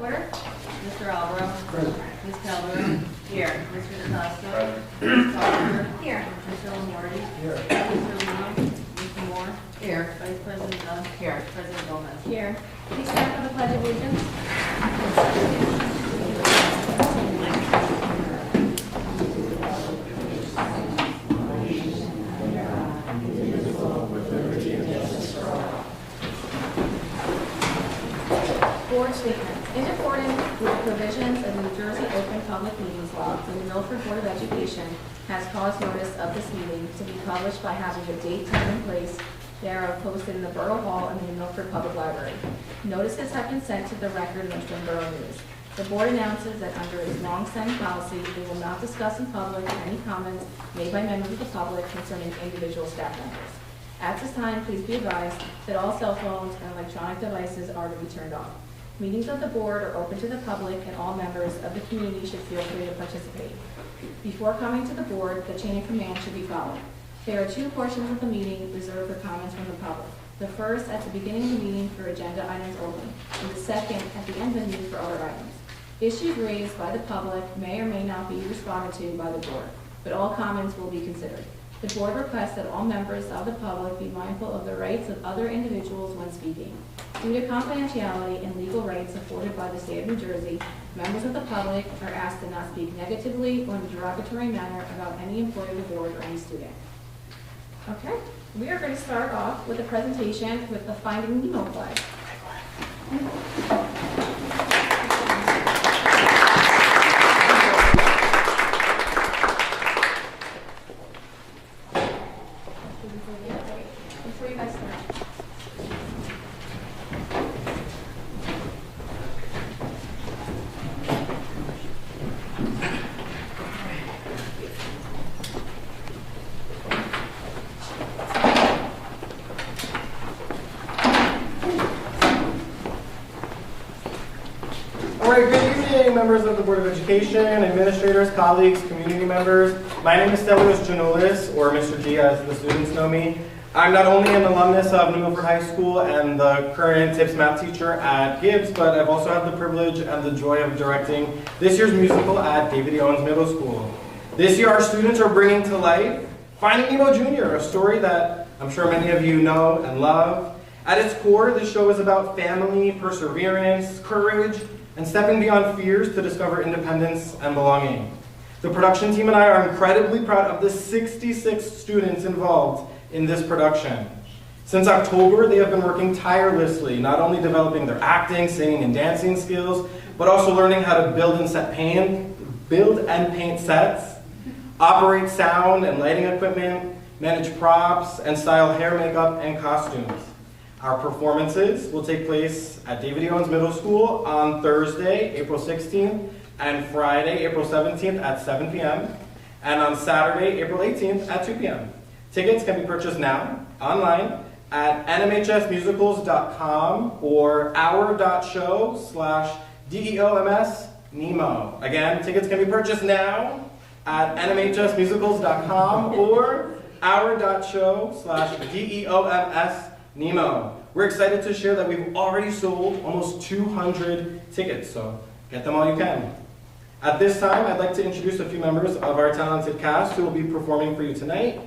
Order. Mr. Albro. Present. Ms. Calderon. Here. Mr. Costa. Ms. Carter. Here. Mr. Lombardi. Here. Mr. Lino. Mr. Moore. Here. Vice President Dunn. Here. President Gomez. Here. Please stand for the Pledge of Allegiance. Board statement. In accordance with the provisions of the New Jersey Open Public Meetings Law, the Milford Board of Education has caused notice of this meeting to be published by having a date, time, and place thereof posted in the Borough Hall and the Milford Public Library. Notices have been sent to the record in Richmond Borough News. The board announces that under its long-standing policy, they will not discuss in public any comments made by members of the public concerning individual staff members. At this time, please be advised that all cell phones and electronic devices are to be turned off. Meetings of the board are open to the public, and all members of the community should feel free to participate. Before coming to the board, the chain of command should be followed. There are two portions of the meeting reserved for comments from the public. The first at the beginning of the meeting for agenda items only, and the second at the end of the meeting for other items. Issues raised by the public may or may not be responded to by the board, but all comments will be considered. The board requests that all members of the public be mindful of the rights of other individuals when speaking. Due to confidentiality and legal rights afforded by the state of New Jersey, members of the public are asked to not speak negatively or in a derogatory manner about any employee of the board or any student. Okay, we are going to start off with a presentation with the Finding Nemo flag. Before you guys start. All right, good evening, members of the Board of Education, administrators, colleagues, community members. My name is Stelios Janoulis, or Mr. G as the students know me. I'm not only an alumnus of New Milford High School and the current Tips math teacher at Gibbs, but I've also had the privilege and the joy of directing this year's musical at David E. Owens Middle School. This year, our students are bringing to life Finding Nemo Jr., a story that I'm sure many of you know and love. At its core, this show is about family, perseverance, courage, and stepping beyond fears to discover independence and belonging. The production team and I are incredibly proud of the 66 students involved in this production. Since October, they have been working tirelessly, not only developing their acting, singing, and dancing skills, but also learning how to build and paint sets, operate sound and lighting equipment, manage props, and style hair, makeup, and costumes. Our performances will take place at David E. Owens Middle School on Thursday, April 16th, and Friday, April 17th at 7 p.m., and on Saturday, April 18th at 2 p.m. Tickets can be purchased now, online, at nmhsmusicals.com or our.show/DEOMS-NEMO. Again, tickets can be purchased now at nmhsmusicals.com or our.show/DEOMS-NEMO. We're excited to share that we've already sold almost 200 tickets, so get them all you can. At this time, I'd like to introduce a few members of our talented cast who will be performing for you tonight.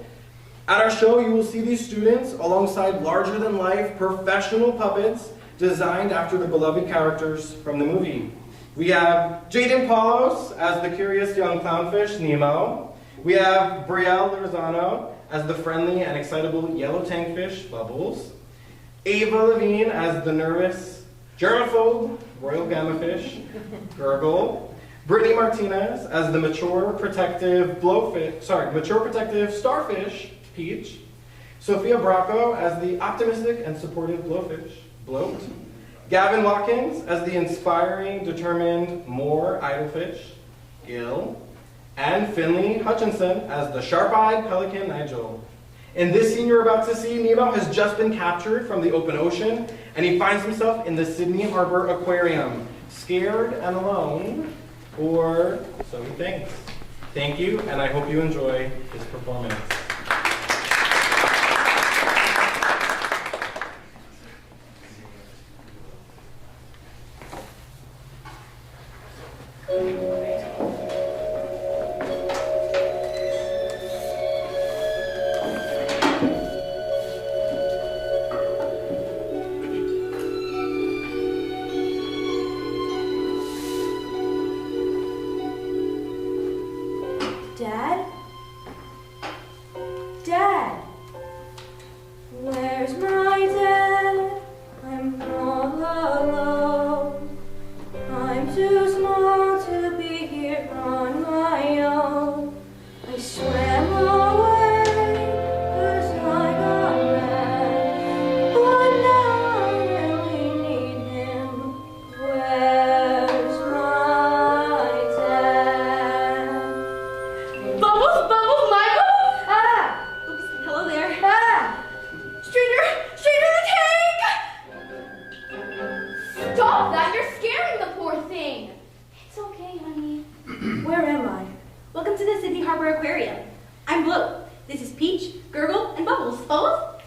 At our show, you will see these students alongside larger-than-life professional puppets designed after the beloved characters from the movie. We have Jaden Paulos as the curious young clownfish, Nemo. We have Brielle Lozano as the friendly and excitable yellow tankfish, Bubbles. Ava Levine as the nervous germaphobe, royal gammafish, Gurgle. Brittany Martinez as the mature protective starfish, Peach. Sophia Bracco as the optimistic and supportive blowfish, Bloat. Gavin Watkins as the inspiring, determined, more idlefish, Gil. And Finley Hutchinson as the sharp-eyed pelican, Nigel. In this scene you're about to see, Nemo has just been captured from the open ocean, and he finds himself in the Sydney Harbor Aquarium, scared and alone, or so he thinks. Thank you, and I hope you enjoy his performance. Dad? Dad! Where's my dad? I'm all alone. I'm too small to be here on my own. I swam away 'cause I got mad. But now I really need him. Where's my dad? Bubbles, Bubbles, Michael! Ah! Oops, hello there. Ah! Stranger the tank! Stop that! You're scaring the poor thing. It's okay, honey. Where am I? Welcome to the Sydney Harbor Aquarium. I'm Blue. This is Peach, Gurgle, and Bubbles. Bubbles?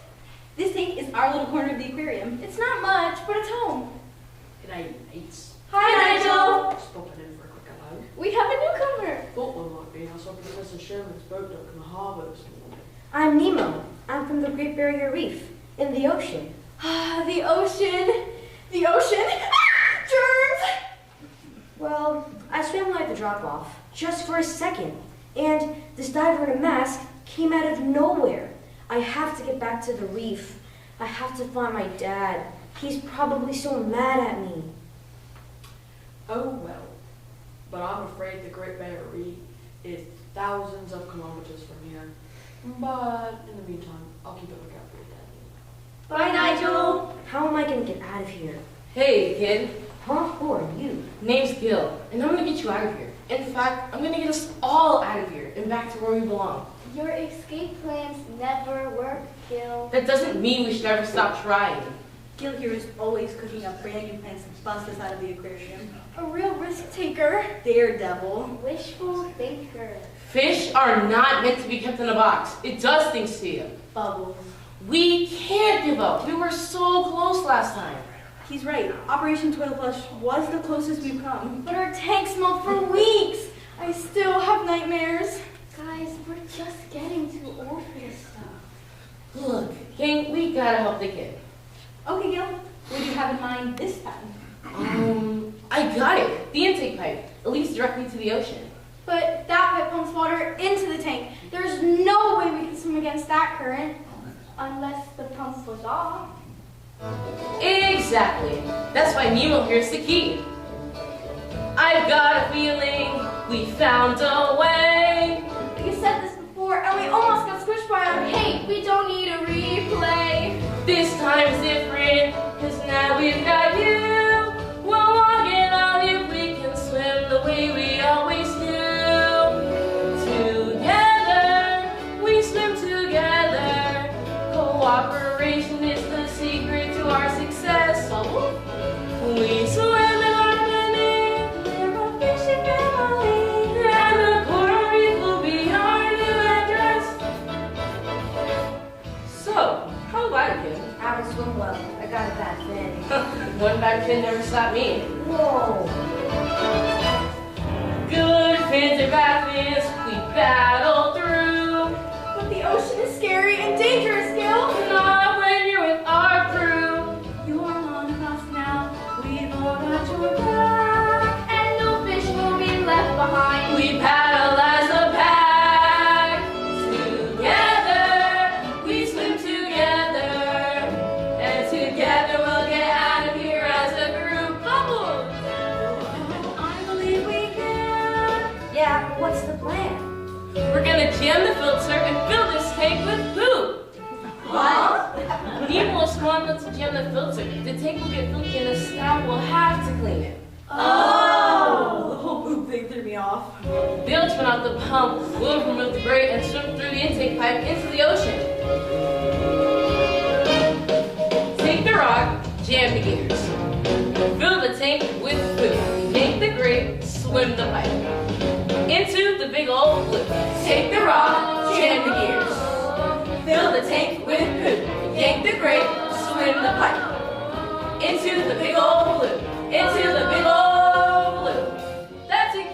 This tank is our little corner of the aquarium. It's not much, but it's home. Good night, mates. Hi, Nigel. Just popping in for a quick hello. We have a newcomer. Thought one might be. I saw Professor Sherman's boat dock in the harbour this morning. I'm Nemo. I'm from the Great Barrier Reef, in the ocean. Ah, the ocean. The ocean. Ah, germs. Well, I swam like the drop-off, just for a second, and this diver in a mask came out of nowhere. I have to get back to the reef. I have to find my dad. He's probably so mad at me. Oh well. But I'm afraid the Great Barrier Reef is thousands of kilometers from here. But in the meantime, I'll keep a lookout for your dad. Bye, Nigel. How am I going to get out of here? Hey, kid. Huh? Who are you? Name's Gil, and I'm gonna get you out of here. In fact, I'm gonna get us all out of here and back to where we belong. Your escape plans never work, Gil. That doesn't mean we should ever stop trying. Gil here is always cooking up brand new plans to bust us out of the aquarium. A real risk taker. Daredevil. Wishful thinker. Fish are not meant to be kept in a box. It does things to you. Bubbles. We can't give up. We were so close last time. He's right. Operation Toilet Flush was the closest we've come. But our tank smelled for weeks. I still have nightmares. Guys, we're just getting too old for this stuff. Look, gang, we gotta help the kid. Okay, Gil. What do you have in mind this time? I got it. The intake pipe. It leads directly to the ocean. But that pipe pumps water into the tank. There's no way we can swim against that current. Unless the pump was off. Exactly. That's why Nemo here's the key. I've got a feeling we found a way. You said this before, and we almost got squished by our hate. We don't need a replay. This time's different, 'cause now we've got you. We'll walk it out if we can swim the way we always do. Together, we swim together. Cooperation is the secret to our success. We swim in harmony, we're a fishing family, and the coral reef will be our new address. So, how about it, kid? I would swim well. I got a bad fin. One bad fin never stopped me. Whoa! Good fins or bad fins, we battle through. But the ocean is scary and dangerous, Gil. Not when you're with our crew. You're on us now. We've all got your back. And no fish will be left behind. We paddle as a pack. Together, we swim together. And together we'll get out of here as a group. Bubbles! I believe we can. Yeah, what's the plan? We're gonna jam the filter and fill this tank with poop. What? Nemo will smart enough to jam the filter. The tank will get filthy and the staff will have to clean it. Oh! The whole poop thing threw me off. They'll turn off the pump, we'll remove the grate, and swim through the intake pipe into the ocean. Take the rock, jam the gears. Fill the tank with food. Take the grate, swim the pipe. Into the big old blue. Take the rock, jam the gears. Fill the tank with poop. Yank the grate, swim the pipe. Into the big old blue. Into the big old blue. That's it.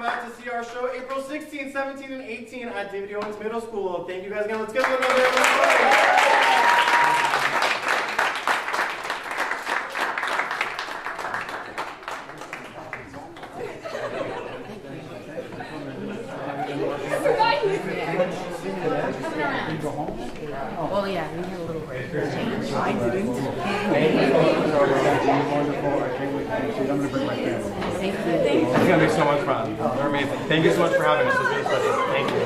come out to see our show April 16, 17, and 18 at David Owens Middle School. Thank you guys again. Let's give them another round of applause. Well, yeah, we had a little change. I didn't. Wonderful. I can't wait to see. I'm going to bring my family. Thank you. It's going to be so much fun. They're amazing. Thank you so much for having us. It was really funny. Thank you.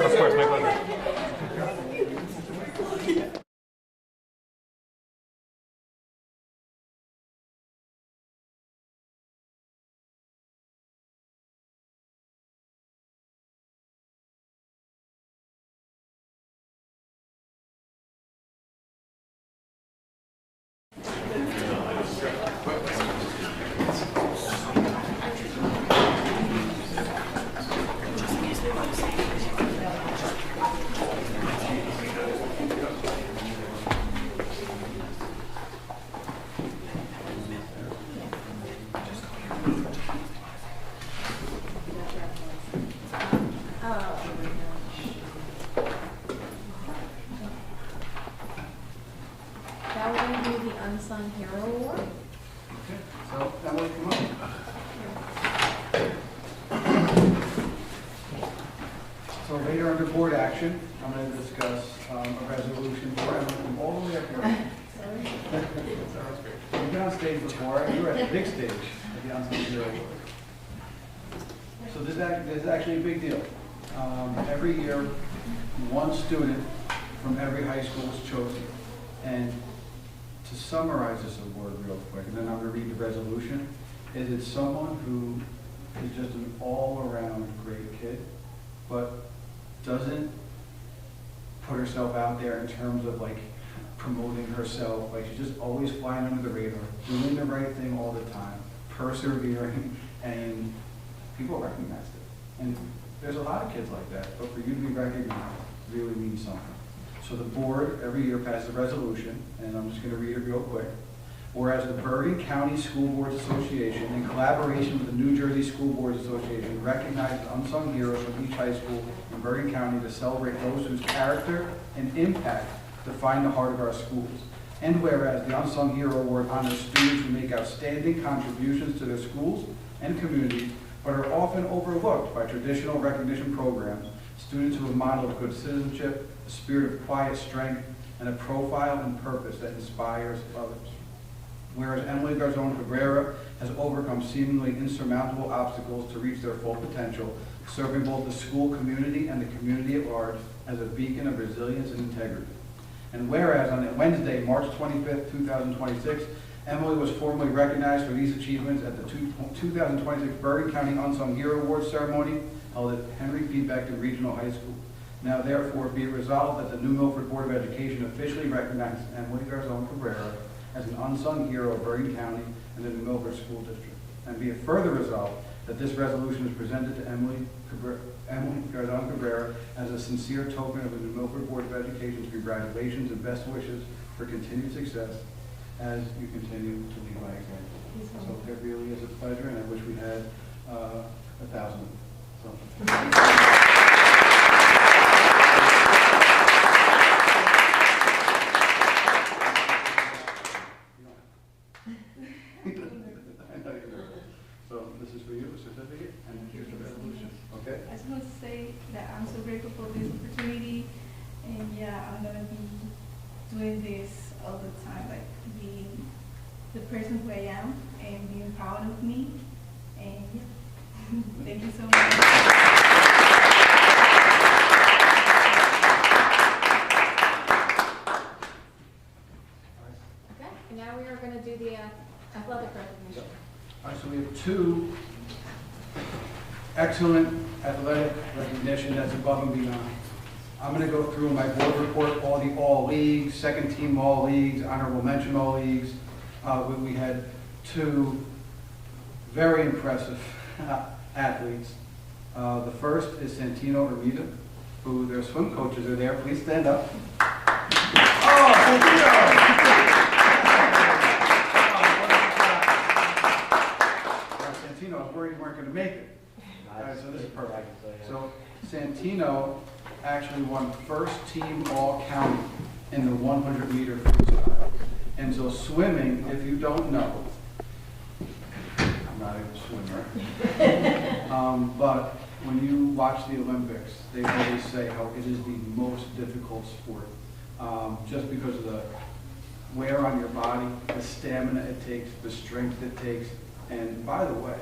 Of course, my pleasure. Now we're going to do the Unsung Hero Award. So, Emily, come on. So later under board action, I'm going to discuss a resolution for Emily from all the way up here. You've been on stage before. You were at the big stage at the Unsung Hero Award. So this is actually a big deal. Every year, one student from every high school is chosen. And to summarize this award real quick, and then I'm going to read the resolution, is it's someone who is just an all-around great kid, but doesn't put herself out there in terms of like promoting herself. Like she's just always flying under the radar, doing the right thing all the time, persevering, and people recognize it. And there's a lot of kids like that, but for you to be recognized really means something. So the board every year passes a resolution, and I'm just going to read it real quick. Whereas the Bergen County School Boards Association, in collaboration with the New Jersey School Boards Association, recognizes unsung heroes from each high school in Bergen County to celebrate those whose character and impact define the heart of our schools. And whereas the Unsung Hero Award honors students who make outstanding contributions to their schools and communities, but are often overlooked by traditional recognition programs, students who have modeled good citizenship, a spirit of quiet strength, and a profile and purpose that inspires others. Whereas Emily Garzón Cabrera has overcome seemingly insurmountable obstacles to reach their full potential, serving both the school community and the community at large as a beacon of resilience and integrity. And whereas on Wednesday, March 25th, 2026, Emily was formally recognized for these achievements at the 2026 Bergen County Unsung Hero Awards ceremony held at Henry P. Beckton Regional High School. Now therefore be it resolved that the New Milford Board of Education officially recognizes Emily Garzón Cabrera as an unsung hero of Bergen County and the New Milford School District. And be it further resolved that this resolution is presented to Emily Garzón Cabrera as a sincere token of the New Milford Board of Education's congratulations and best wishes for continued success as you continue to lead by example. So it really is a pleasure, and I wish we had 1,000. So. So this is for you, a certificate, and here's the resolution. Okay? I just want to say that I'm so grateful for this opportunity, and yeah, I'm gonna be doing this all the time, like being the person who I am and being proud of me. And yeah, thank you so much. Okay, and now we are going to do the athletic recognition. All right, so we have two excellent athletic recognition that's above and beyond. I'm going to go through my board report, all leagues, second team all leagues, honorable mention all leagues. We had two very impressive athletes. The first is Santino Armida, who their swim coaches are there. Please stand up. Oh, Santino! Santino, I was worried you weren't going to make it. All right, so this is perfect. So Santino actually won first team all county in the 100-meter freestyle. And so swimming, if you don't know, I'm not a swimmer, but when you watch the Olympics, they always say how it is the most difficult sport, just because of the wear on your body, the stamina it takes, the strength it takes. And by the way,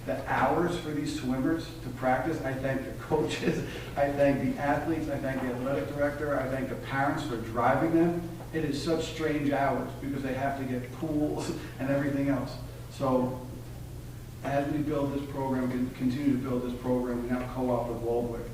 the hours for these swimmers to practice, I thank the coaches, I thank the athletes, I thank the athletic director, I thank the parents for driving them. It is such strange hours because they have to get pools and everything else. So as we build this program, we continue to build this program, we now co-op with Waldwick.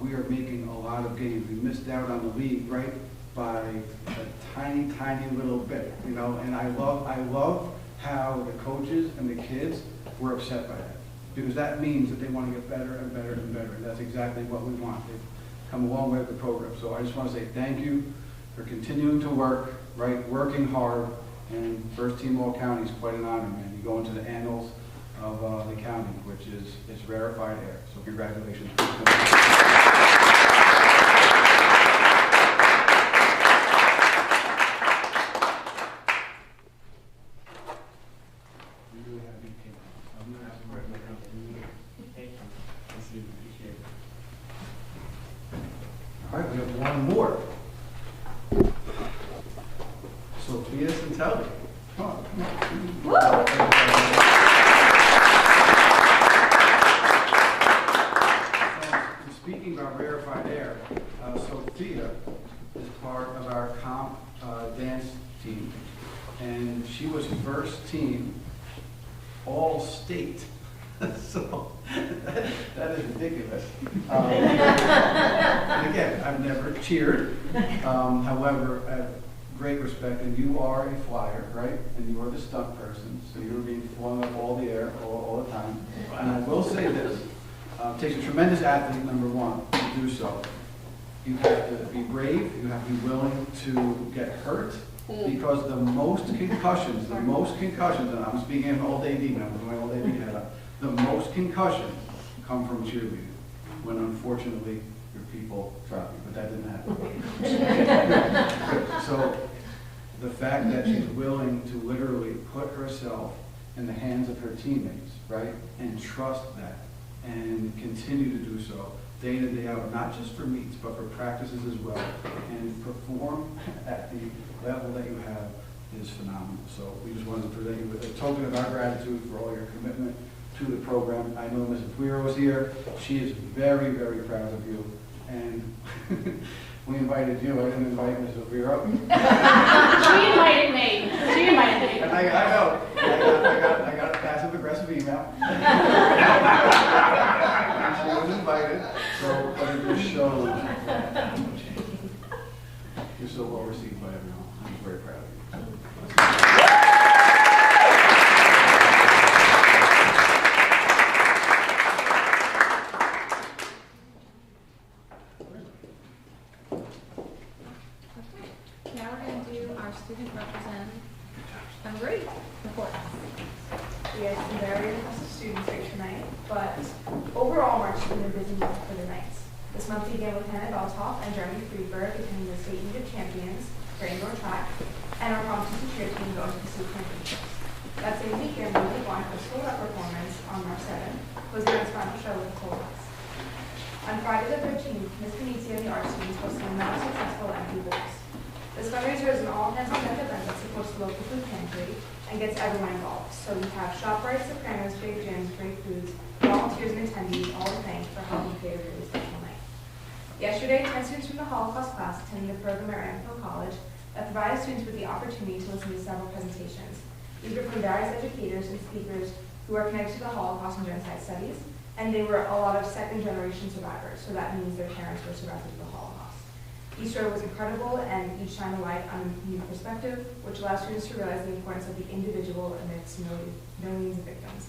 We are making a lot of gains. We missed out on the league, right, by a tiny, tiny little bit, you know, and I love how the coaches and the kids were upset by that, because that means that they want to get better and better and better, and that's exactly what we want. They've come a long way with the program. So I just want to say thank you for continuing to work, right, working hard, and first team all county is quite an honor, man. You go into the annals of the county, which is rarefied air. So congratulations. All right, we have one more. Sophia Santelli. Come on, come on. Speaking about rarefied air, Sophia is part of our comp dance team, and she was first team all state. So that is ridiculous. And again, I've never cheered. However, I have great respect, and you are a flyer, right? And you are the stunt person, so you're being flung up all the air all the time. And I will say this, it takes a tremendous athlete, number one, to do so. You have to be brave, you have to be willing to get hurt, because the most concussions, and I'm speaking of old AD now, with my old AD head up, the most concussions come from cheerleading, when unfortunately your people drop you, but that didn't happen. So the fact that she's willing to literally put herself in the hands of her teammates, right, and trust that, and continue to do so day in and day out, not just for meets, but for practices as well, and perform at the level that you have is phenomenal. So we just wanted to present you with a token of our gratitude for all your commitment to the program. I know Mrs. Guiro is here. She is very, very proud of you. And we invited you. I didn't invite Mrs. Guiro. She invited me. And I know. I got a passive-aggressive email. And she was invited. So, but it just shows that you're so well received by everyone. I'm very proud of you. Now we're going to do our student representative report. We had some very impressive students here tonight, but overall March has been a busy month for the Knights. This month began with Hannah Beltoff and Jeremy Friedberg becoming the state meet of champions for indoor track, and our competition cheer team going to the state championships. That same weekend, we moved on for school rep performance on March 7th, was the final show with the Cold House. On Friday the 13th, Ms. Panizzi and the art students hosted another successful empty bowls. This fundraiser is an all-hands-on-deck event that supports the local food pantry and gets everyone involved. So we have ShopRite, Sopranos, Big Gyms, Great Foods, volunteers and attendees all to thank for helping cater for this special night. Yesterday, 10 students from the Holocaust class attended the program at Ramsville College that provided students with the opportunity to listen to several presentations. These were from various educators and speakers who are connected to the Holocaust and genocide studies, and they were a lot of second-generation survivors, so that means their parents were survivors of the Holocaust. Each story was incredible, and each shined a light on a new perspective, which allows students to realize the importance of the individual amidst millions of victims.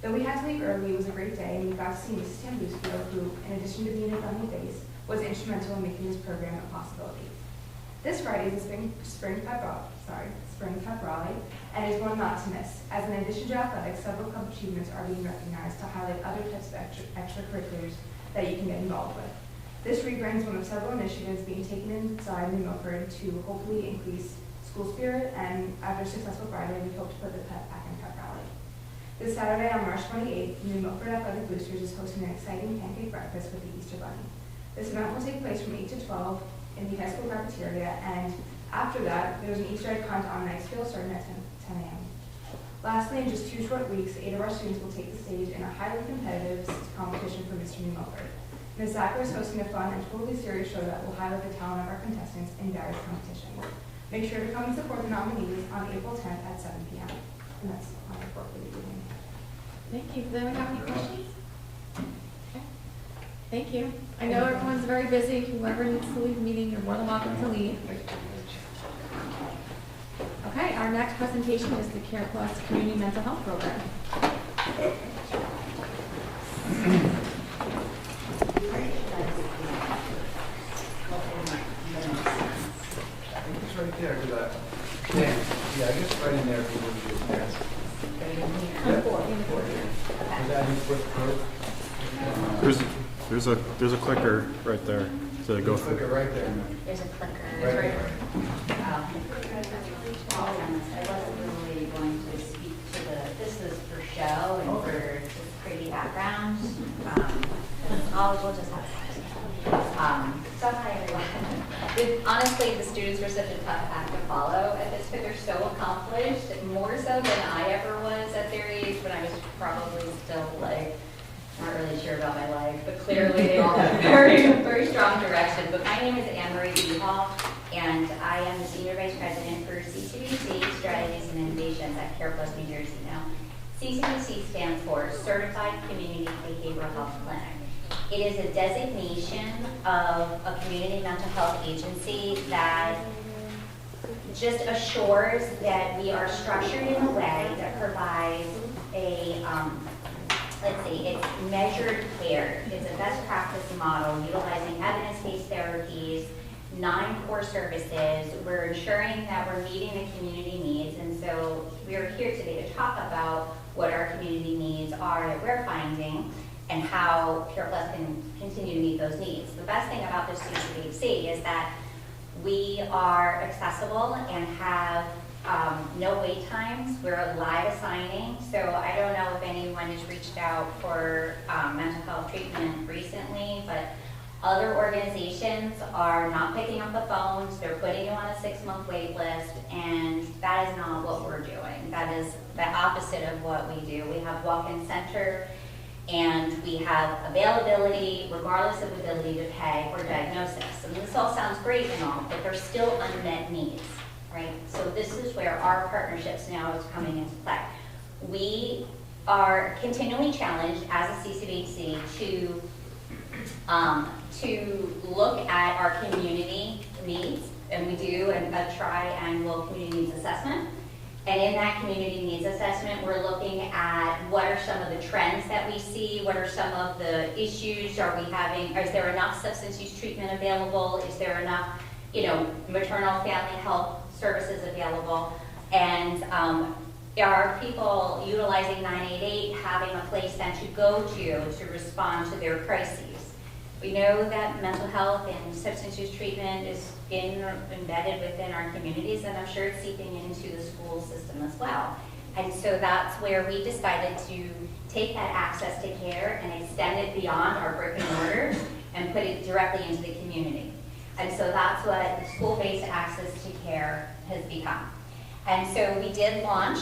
Though we had to leave early, it was a great day, and we got to see Mrs. Tambusco, who, in addition to being a friendly face, was instrumental in making this program a possibility. This Friday is the Spring Pep Rally, and is one not to miss. As in addition to athletics, several club achievements are being recognized to highlight other types of extracurriculars that you can get involved with. This rebrand is one of several initiatives being taken inside New Milford to hopefully increase school spirit, and after a successful Friday, we hope to put the pep back in Pep Rally. This Saturday on March 28th, New Milford Athletic Boosters is hosting an exciting pancake breakfast with the Easter Bunny. This event will take place from 8 to 12 in the high school cafeteria, and after that, there's an Easter egg hunt on Knightsfield starting at 10 a.m. Lastly, in just 2 short weeks, 8 of our students will take the stage in a highly competitive competition for Mr. New Milford. Ms. Zacher is hosting a fun and totally serious show that will highlight the talent of our contestants in various competitions. Make sure to come and support the nominees on April 10th at 7 p.m. And that's my report for the evening. Thank you. Does anyone have any questions? Okay. Thank you. I know everyone's very busy. Whoever needs to leave the meeting, you're more than welcome to leave. Okay, our next presentation is the Care Plus Community Mental Health Program. It's right there, yeah, I guess right in there if you would do it. Is that his foot code? There's a clicker right there to go through. Clicker right there. There's a clicker. Right there. I wasn't really going to speak to this is for show and for this pretty background. We'll just have fun. So hi everyone. Honestly, the students were such a tough act to follow at this, but they're so accomplished, more so than I ever was at their age when I was probably still like, not really sure about my life, but clearly they all have very strong direction. But my name is Anne-Marie Hall, and I am the Senior Vice President for CCBC Strategies and Innovations at Care Plus New Jersey. Now, CCBC stands for Certified Community Behavioral Health Clinic. It is a designation of a community mental health agency that just assures that we are structured in a way that provides a it's measured care. It's a best practice model utilizing evidence-based therapies, 9 core services. We're ensuring that we're meeting the community needs, and so we're here today to talk about what our community needs are that we're finding and how Care Plus can continue to meet those needs. The best thing about this CCBC is that we are accessible and have no wait times. We're live assigning, so I don't know if anyone has reached out for mental health treatment recently, but other organizations are not picking up the phones. They're putting you on a 6-month wait list, and that is not what we're doing. That is the opposite of what we do. We have walk-in center, and we have availability regardless of ability to pay or diagnosis. And this all sounds great and all, but there's still unmet needs, right? So this is where our partnerships now is coming into play. We are continually challenged as a CCBC to look at our community needs, and we do a tri-annual community needs assessment. And in that community needs assessment, we're looking at what are some of the trends that we see, what are some of the issues, is there enough substance use treatment available, is there enough, maternal family health services available, and are people utilizing 988, having a place then to go to respond to their crises. We know that mental health and substance use treatment is embedded within our communities, and I'm sure it's seeping into the school system as well. And so that's where we decided to take that access to care and extend it beyond our brick and mortar and put it directly into the community. And so that's what the school-based access to care has become. And so we did launch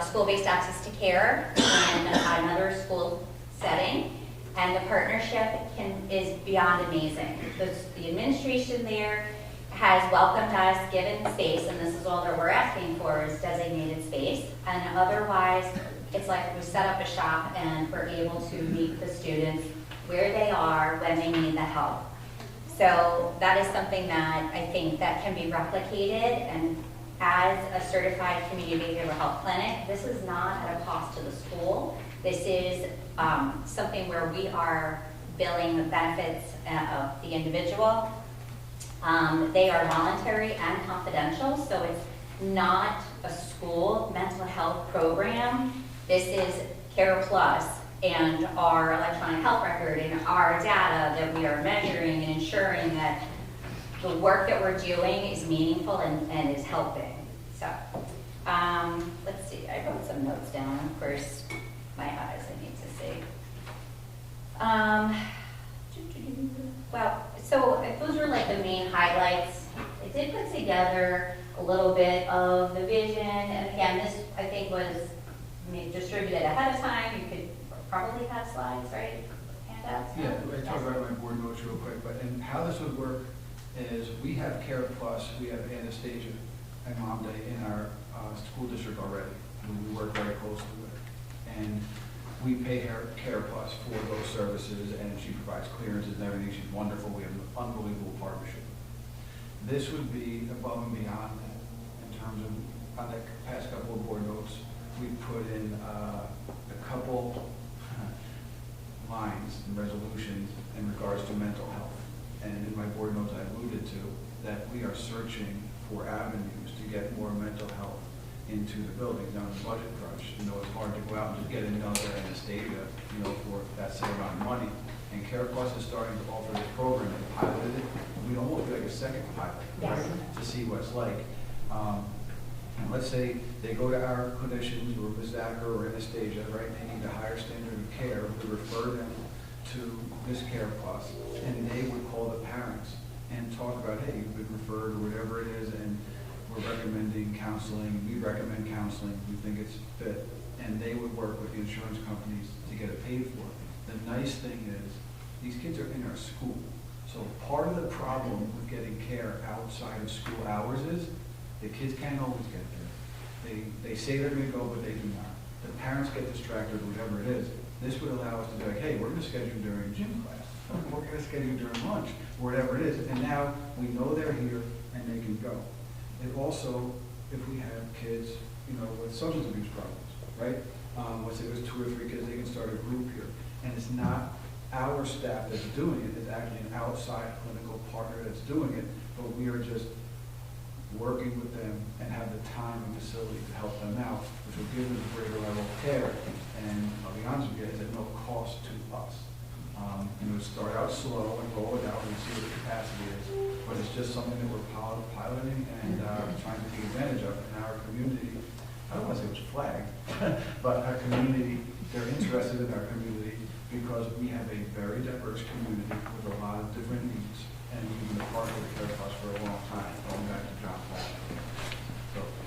school-based access to care in another school setting. And the partnership is beyond amazing. The administration there has welcomed us, given space, and this is all that we're asking for is designated space. And otherwise, it's like we set up a shop and we're able to meet the students where they are when they need the help. So that is something that I think that can be replicated. And as a certified community behavioral health clinic, this is not at a cost to the school. This is something where we are billing the benefits of the individual. They are voluntary and confidential, so it's not a school mental health program. This is Care Plus and our electronic health record and our data that we are measuring and ensuring that the work that we're doing is meaningful and is helping. So, let's see, I wrote some notes down. Of course, my eyes, I need to see. Well, so those are like the main highlights. I did put together a little bit of the vision, and again, this I think was distributed ahead of time. You could probably have slides, right? Handouts? Yeah, I talked about my board notes real quick, but and how this would work is we have Care Plus, we have Anastasia and Mom Day in our school district already, who we work very closely with. And we pay her Care Plus for those services, and she provides clearances and everything. She's wonderful. We have an unbelievable partnership. This would be above and beyond that in terms of, on the past couple of board notes, we put in a couple lines and resolutions in regards to mental health. And in my board notes, I alluded to that we are searching for avenues to get more mental health into the buildings. Now, in the budget crunch, it's hard to go out and just get another Anastasia, for that same amount of money. And Care Plus is starting to offer this program. They piloted it. We'd almost be like a second pilot, right? To see what it's like. And let's say they go to our clinicians, or Ms. Acker or Anastasia, right? They need a higher standard of care. We refer them to this Care Plus, and they would call the parents and talk about, hey, you've been referred, or whatever it is, and we're recommending counseling. We recommend counseling. We think it's fit, and they would work with the insurance companies to get it paid for. The nice thing is, these kids are in our school, so part of the problem with getting care outside of school hours is the kids can't always get there. They say they're going to go, but they do not. The parents get distracted, whatever it is. This would allow us to be like, hey, we're going to schedule during gym class. We're going to schedule during lunch, or whatever it is. And now we know they're here and they can go. It also, if we have kids, with substance abuse problems, right? Let's say there's 2 or 3 kids, they can start a group here. And it's not our staff that's doing it. It's actually an outside clinical partner that's doing it. But we are just working with them and have the time and facility to help them out, which will give them a greater level of care. And I'll be honest with you, it's at no cost to us. We'll start out slow and roll it out and see what the capacity is. But it's just something that we're piloting and trying to take advantage of in our community. I don't want to say it's flagged, but our community, they're interested in our community because we have a very diverse community with a lot of different needs. And we've been a partner with Care Plus for a long time, going back to John Paul.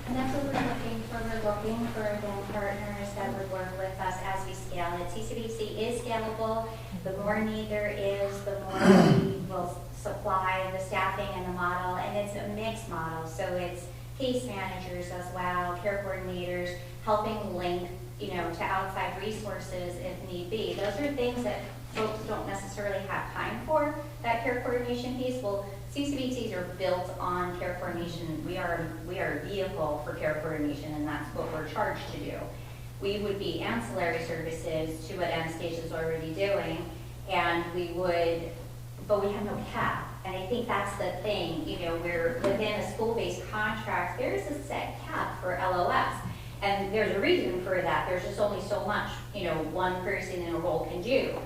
And that's what we're looking for. We're looking for, again, partners that would work with us as we scale it. CCBC is scalable. The more need there is, the more we will supply the staffing and the model. And it's a mixed model. So it's case managers as well, care coordinators, helping link, to outside resources if need be. Those are things that folks don't necessarily have time for, that care coordination piece. Well, CCBCs are built on care coordination. We are a vehicle for care coordination, and that's what we're charged to do. We would be ancillary services to what Anastasia is already doing, and but we have no cap. And I think that's the thing, we're within a school-based contract, there's a set cap for LOS. And there's a reason for that. There's just only so much, one person in a role can do.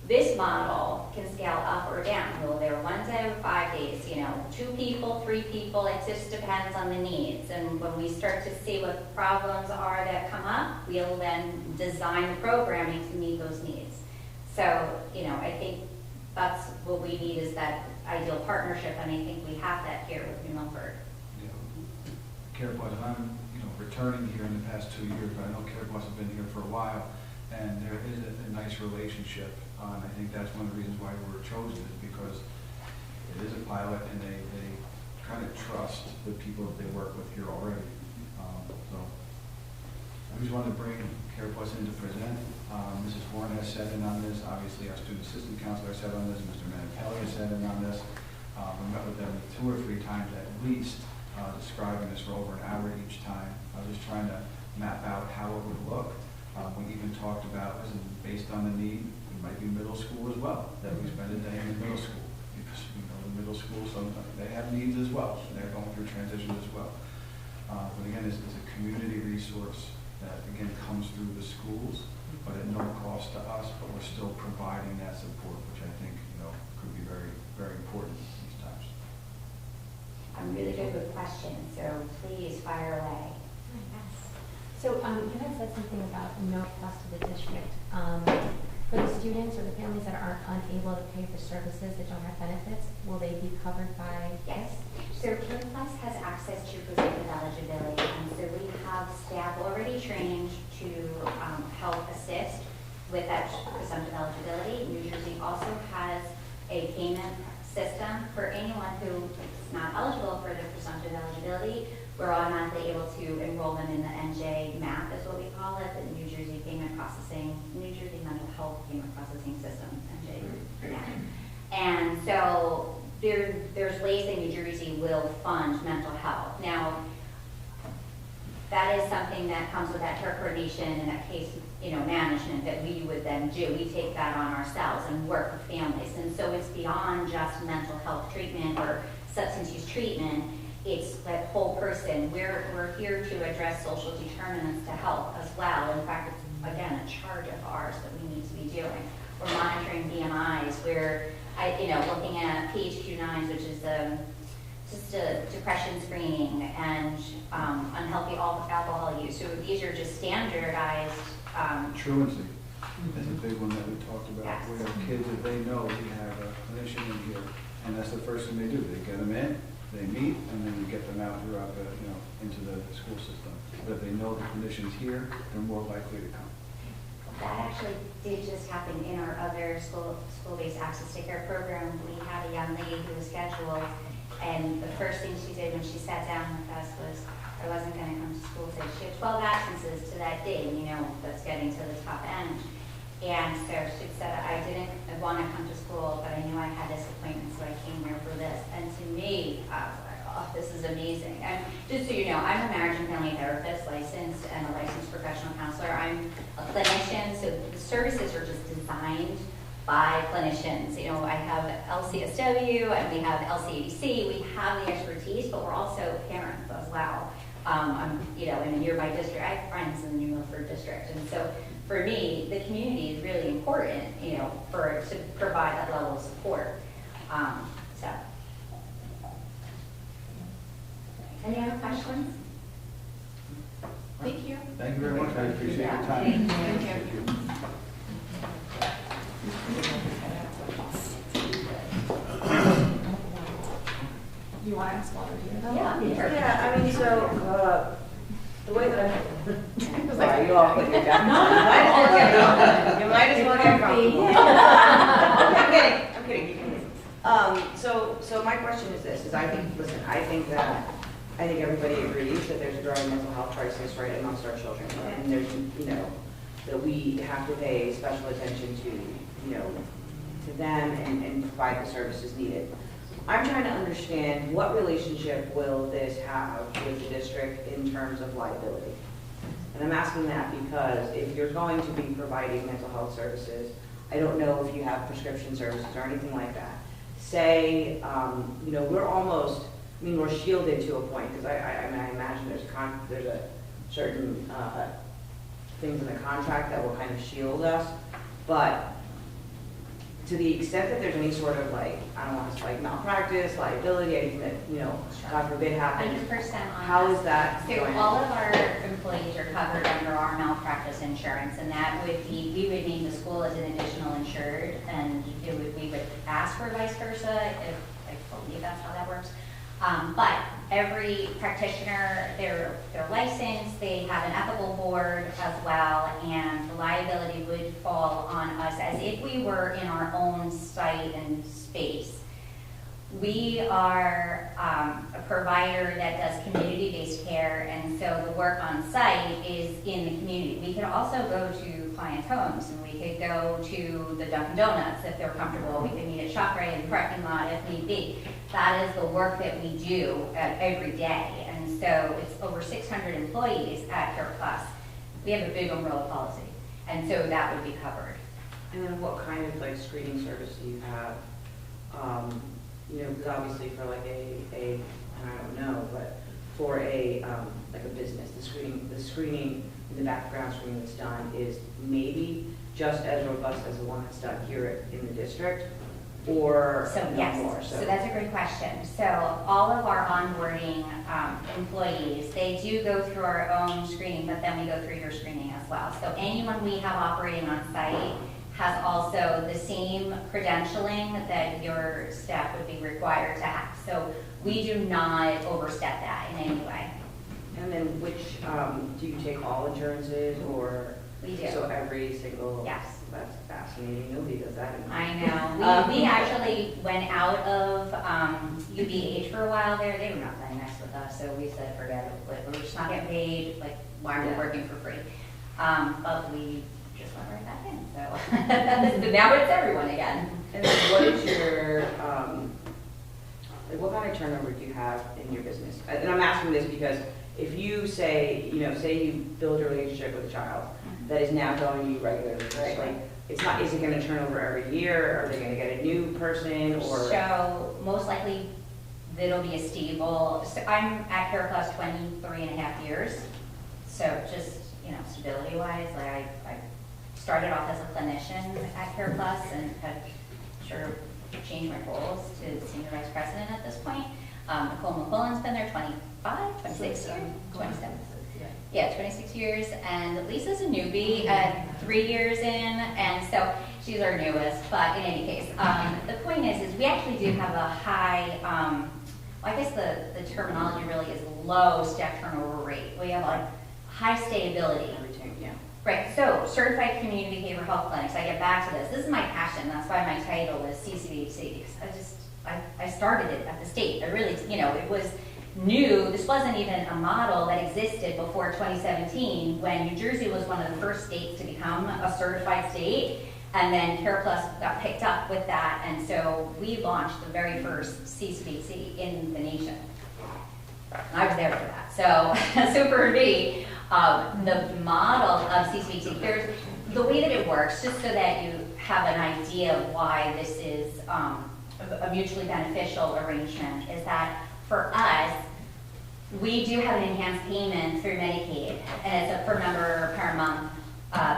This model can scale up or down. Well, there are 1 day or 5 days, 2 people, 3 people, it just depends on the needs. And when we start to see what problems are that come up, we'll then design the programming to meet those needs. So, I think that's what we need is that ideal partnership, and I think we have that here with New Milford. Care Plus, and I'm returning here in the past 2 years, but I know Care Plus has been here for a while, and there is a nice relationship. And I think that's one of the reasons why we were chosen, is because it is a pilot, and they kind of trust the people that they work with here already. So I just wanted to bring Care Plus in to present. Mrs. Warren has sat in on this. Obviously, our student assistant counselor sat on this. Mr. Manapelli has sat in on this. We met with them 2 or 3 times at least, describing this for over an hour each time. I was just trying to map out how it would look. We even talked about, based on the need, it might be middle school as well, that we spend a day in the middle school. because, you know, the middle school, sometimes they have needs as well, and they're going through transition as well. But again, it's a community resource that, again, comes through the schools, but at no cost to us, but we're still providing that support, which I think, you know, could be very, very important these times. I'm really good with questions, so please fire away. So you had said something about no cost to the district. For the students or the families that aren't unable to pay for services that don't have benefits, will they be covered by Yes. So Care Plus has access to presumptive eligibility, and so we have staff already trained to help assist with that presumptive eligibility. New Jersey also has a payment system for anyone who is not eligible for the presumptive eligibility. We're automatically able to enroll them in the NJ MAP, is what we call it, the New Jersey New Jersey Mental Health Payment Processing System, NJ MAP. And so there's ways that New Jersey will fund mental health. Now, that is something that comes with that care coordination and that case, management that we would then do. We take that on ourselves and work with families. And so it's beyond just mental health treatment or substance use treatment. It's that whole person. We're here to address social determinants to health as well. In fact, it's, again, a charge of ours that we need to be doing. We're monitoring BMIs. We're, looking at PHQ-9s, which is just a depression screening, and unhealthy alcohol use. So these are just standardized. Truancy is a big one that we talked about. Yes. We have kids that they know we have a clinician in here, and that's the first thing they do. They get them in, they meet, and then we get them out throughout the, into the school system. But if they know the clinician's here, they're more likely to come. That actually did just happen in our other school-based access to care program. We had a young lady who was scheduled, and the first thing she did when she sat down with us was, I wasn't going to come to school. So she had 12 absences to that day, that's getting to the top end. And so she said, I didn't want to come to school, but I knew I had this appointment, so I came here for this. And to me, I was like, oh, this is amazing. And just so you know, I'm a marriage and family therapist, licensed, and a licensed professional counselor. I'm a clinician, so the services are just designed by clinicians. I have LCSW and we have LCADC. We have the expertise, but we're also parents as well. I'm, in a nearby district. I have friends in the New Milford district, and so for me, the community is really important, to provide that level of support. So, any other questions? Thank you. Thank you very much. I appreciate your time. Thank you. You want to ask while we're doing that? Yeah, I mean, so, the way that I, sorry, you all put your jackets on. You might as well get comfortable. I'm kidding. So my question is this, I think everybody agrees that there's a growing mental health crisis right amongst our children. And there's, that we have to pay special attention to them and provide the services needed. I'm trying to understand what relationship will this have with the district in terms of liability. And I'm asking that because if you're going to be providing mental health services, I don't know if you have prescription services or anything like that. Say, we're almost, we're shielded to a point because I imagine there's a certain things in the contract that will kind of shield us, but to the extent that there's any sort of I don't want to malpractice, liability, anything that, God forbid happens. 100% on is that? So all of our employees are covered under our malpractice insurance, and that would be, we would name the school as an additional insured, and we would ask for vice versa, if I believe that's how that works. But every practitioner, they're licensed, they have an ethical board as well, and the liability would fall on us as if we were in our own site and space. We are a provider that does community-based care, and so the work on site is in the community. We could also go to clients' homes, and we could go to the Dunkin' Donuts if they're comfortable. We could meet at ShopRite in the parking lot if need be. That is the work that we do every day, and so it's over 600 employees at Care Plus. We have a big umbrella policy, and so that would be covered. And then what kind of screening service do you have you know, because obviously for like and I don't know, but for like a business, the screening, the background screening that's done is maybe just as robust as the one that's done here in the district, or So no yes, more? so that's a great question. So all of our onboarding employees, they do go through our own screening, but then we go through your screening as well. So anyone we have operating on site has also the same credentialing that your staff would be required to have. So we do not overstep that in any way. And then which, do you take all insurances, or? We do. So every single? Yes. That's fascinating. Nobody does that anymore. I know. We actually went out of UBH for a while there. They were not playing nice with us, so we said, forget it. We're just not getting paid. Like, why are we working for free? But we just went right back in. So now it's everyone again. And then what is your, like what kind of turnover do you have in your business? And I'm asking this because if you say, you know, say you build a relationship with a child that is now going to you regularly, right? Like, it's not, is it going to turn over every year? Are they going to get a new person, or? So most likely it'll be a stable, so I'm at Care Plus 23 and a half years. So just, you know, stability wise, like I started off as a clinician at Care Plus and had sort of changed my roles to senior vice president at this point. Nicole McClellan's been there 26 years, 27. Yeah, 26 years, and Lisa's a newbie at 3 years in, and so she's our newest, but in any case, the point is we actually do have a high, well, I guess the terminology really is low staff turnover rate. We have a high stability. Yeah. Right, so certified community behavioral health clinics, I get back to this. This is my passion, that's why my title is CCBHC, because I started it at the state. I really, you know, it was new. This wasn't even a model that existed before 2017 when New Jersey was one of the first states to become a certified state, and then Care Plus got picked up with that, and so we launched the very first CCBC in the nation. I was there for that, so for me, the model of CCBC, there's the way that it works, just so that you have an idea of why this is a mutually beneficial arrangement, is that for us, we do have an enhanced payment through Medicaid, and it's a per member per month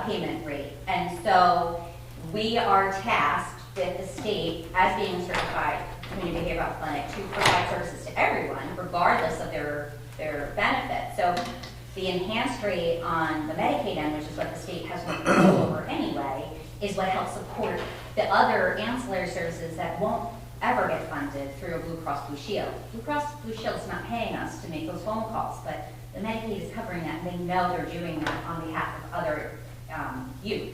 payment rate. And so we are tasked with the state as being a certified community behavioral health clinic to provide services to everyone, regardless of their benefits. So the enhanced rate on the Medicaid end, which is what the state has no control over anyway, is what helps support the other ancillary services that won't ever get funded through a Blue Cross Blue Shield. Blue Cross Blue Shield is not paying us to make those phone calls, but the Medicaid is covering that, and they know they're doing that on behalf of other youth.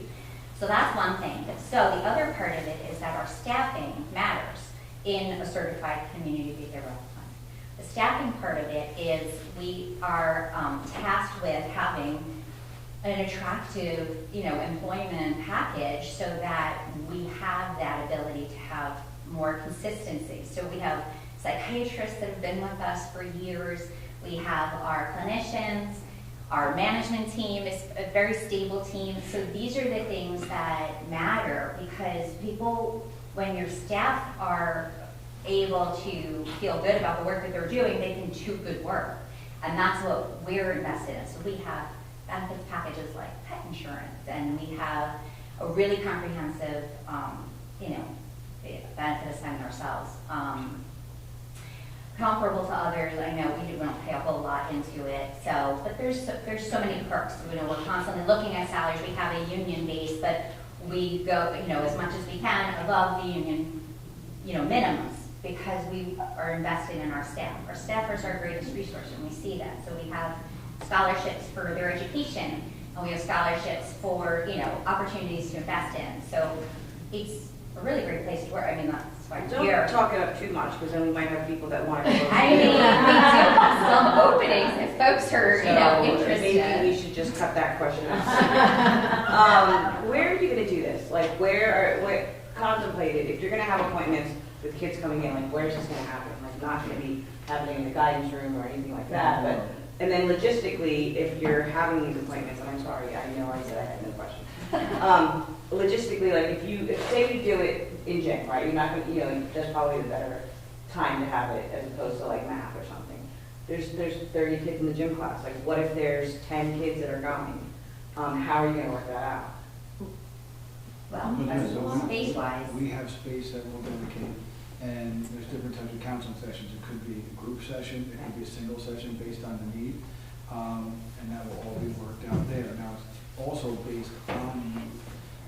So that's one thing. So the other part of it is that our staffing matters in a certified community behavioral health clinic. The staffing part of it is we are tasked with having an attractive, you know, employment package so that we have that ability to have more consistency. So we have psychiatrists that have been with us for years. We have our clinicians. Our management team is a very stable team. So these are the things that matter, because people, when your staff are able to feel good about the work that they're doing, they can do good work. And that's what we're invested in. So we have benefits packages like pet insurance, and we have a really comprehensive, you know, benefit assignment ourselves. Comparable to others, I know we don't pay a whole lot into it. So, but there's so many perks. You know, we're constantly looking at salaries. We have a union base, but we go, you know, as much as we can above the union, you know, minimums, because we are invested in our staff. Our staffers are our greatest resource, and we see that. So we have scholarships for their education, and we have scholarships for, you know, opportunities to invest in. So it's a really great place to work. I mean, that's why Don't we're talk it up too much, because then we might have people that want to go. I mean, we do have some openings if folks are, you know, interested. Maybe we should just cut that question out. Where are you going to do this? Like, where contemplated, if you're going to have appointments with kids coming in, like, where is this going to happen? Like, not going to be happening in the guidance room or anything like that. But, and then logistically, if you're having these appointments, and I'm sorry, I know I said I had no question. Logistically, like, if say we do it in January, right? You're not going to, you know, that's probably the better time to have it as opposed to like math or something. There's 30 kids in the gym class. Like, what if there's 10 kids that are going? How are you gonna work that out? Well, space-wise. We have space that we'll dedicate, and there's different types of counseling sessions. It could be a group session, it could be a single session based on the need, and that will all be worked out there. Now, it's also based on need.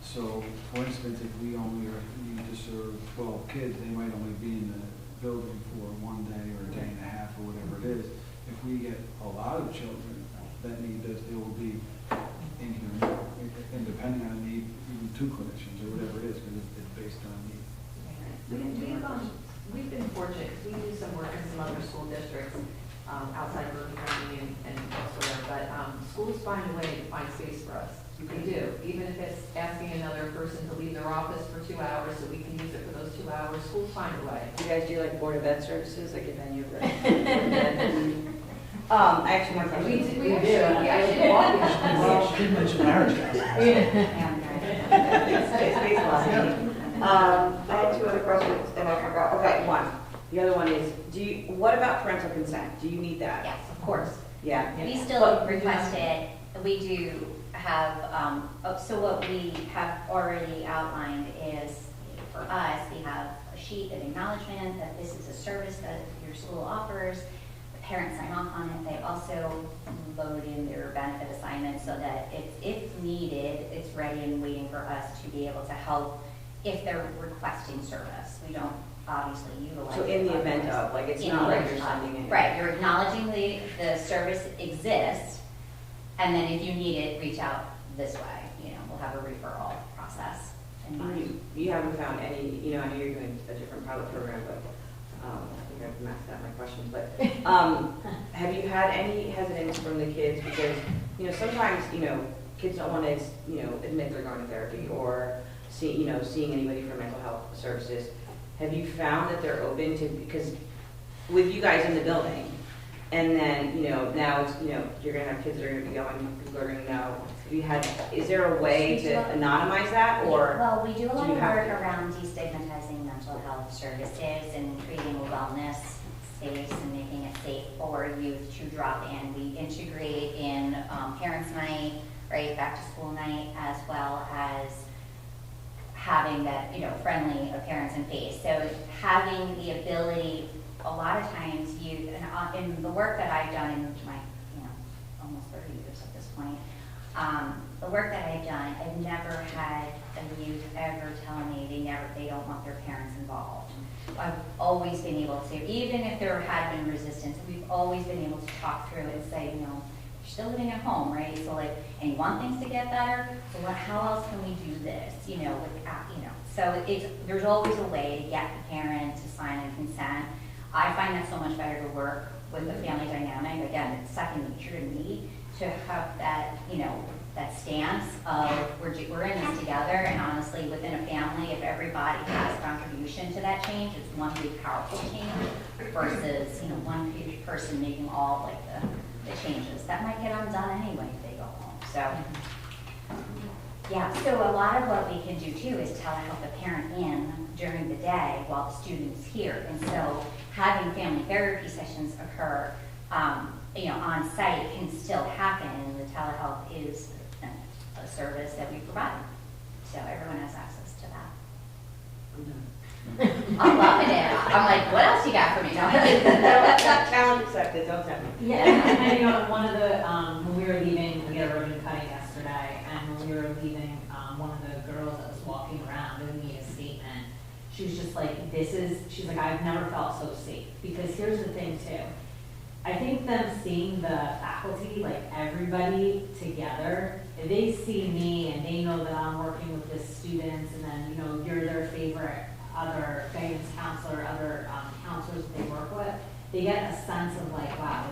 So, for instance, if we only need to serve 12 kids, they might only be in the building for 1 day or a day and a half or whatever it is. If we get a lot of children that need this, they will be in here more, and depending on the need, even 2 clinicians or whatever it is, because it's based on need. We've been fortunate because we do some work in some other school districts outside Berkeley County and elsewhere, but schools find a way to find space for us. They do, even if it's asking another person to leave their office for 2 hours so we can use it for those 2 hours, schools find a way. Do you guys do like Board of Ed services, like if any of the? I actually want to. We do. We actually want Well, she mentioned marriage I had 2 other questions and I forgot. Okay, one. The other one is, what about parental consent? Do you need that? Yes, of course. Yeah. We still request it. We do have, so what we have already outlined is, for us, we have a sheet of acknowledgement that this is a service that your school offers. The parents sign off on it. They also load in their benefit assignment so that if needed, it's ready and waiting for us to be able to help if they're requesting service. We don't obviously utilize. So in the event of, like, it's not like you're sending it. Right, you're acknowledging the service exists, and then if you need it, reach out this way. We'll have a referral process in mind. You haven't found any, I know you're doing a different pilot program, but I think I've maxed out my questions, but have you had any hesitance from the kids? Because, sometimes, kids don't want to, admit they're going to therapy or seeing anybody for mental health services. Have you found that they're open to, because with you guys in the building, and then, now it's, you're going to have kids that are going to be going, people are going to know. Is there a way to anonymize that, or? Well, we do a lot of work around destigmatizing mental health services and creating a wellness space and making it safe for youth to drop in. We integrate in parents' night, right, back to school night, as well as having that, friendly appearance and face. So having the ability, a lot of times in the work that I've done in my, almost 30 years at this point, the work that I've done, I've never had a youth ever tell me they don't want their parents involved. I've always been able to, even if there had been resistance, we've always been able to talk through and say, you're still living at home, right? So and you want things to get better, so how else can we do this, so there's always a way to get the parent to sign and consent. I find that so much better to work with the family dynamic. Again, it's second nature to me to have that, that stance of we're in this together, and honestly, within a family, if everybody has contribution to that change, it's one big powerful change versus, one person making all the changes. That might get undone anyway if they go home. So, yeah, so a lot of what we can do too is telehealth the parent in during the day while the student's here. And so having family therapy sessions occur, on site can still happen, and the telehealth is a service that we provide. So everyone has access to that. I'm loving it. I'm like, what else you got for me? Challenge accepted, don't tell me. Yeah, one of the, when we were leaving, we got a ribbon cutting yesterday, and when we were leaving, one of the girls that was walking around giving me a statement, she was just like, she's like, I've never felt so safe. Because here's the thing too, I think them seeing the faculty, like everybody together, if they see me and they know that I'm working with the students, and then, you're their favorite other guidance counselor, other counselors that they work with, they get a sense of like, wow,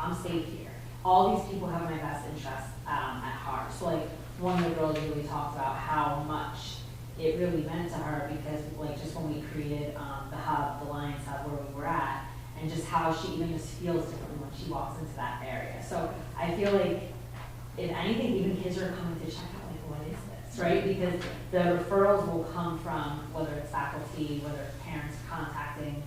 I'm safe here. All these people have my best interests at heart. So like, one of the girls really talked about how much it really meant to her, because like just when we created the hub, the Lions Hub where we were at, and just how she even just feels differently when she walks into that area. So I feel like, if anything, even kids are coming to check out, like, what is this, right? Because the referrals will come from, whether it's faculty, whether it's parents contacting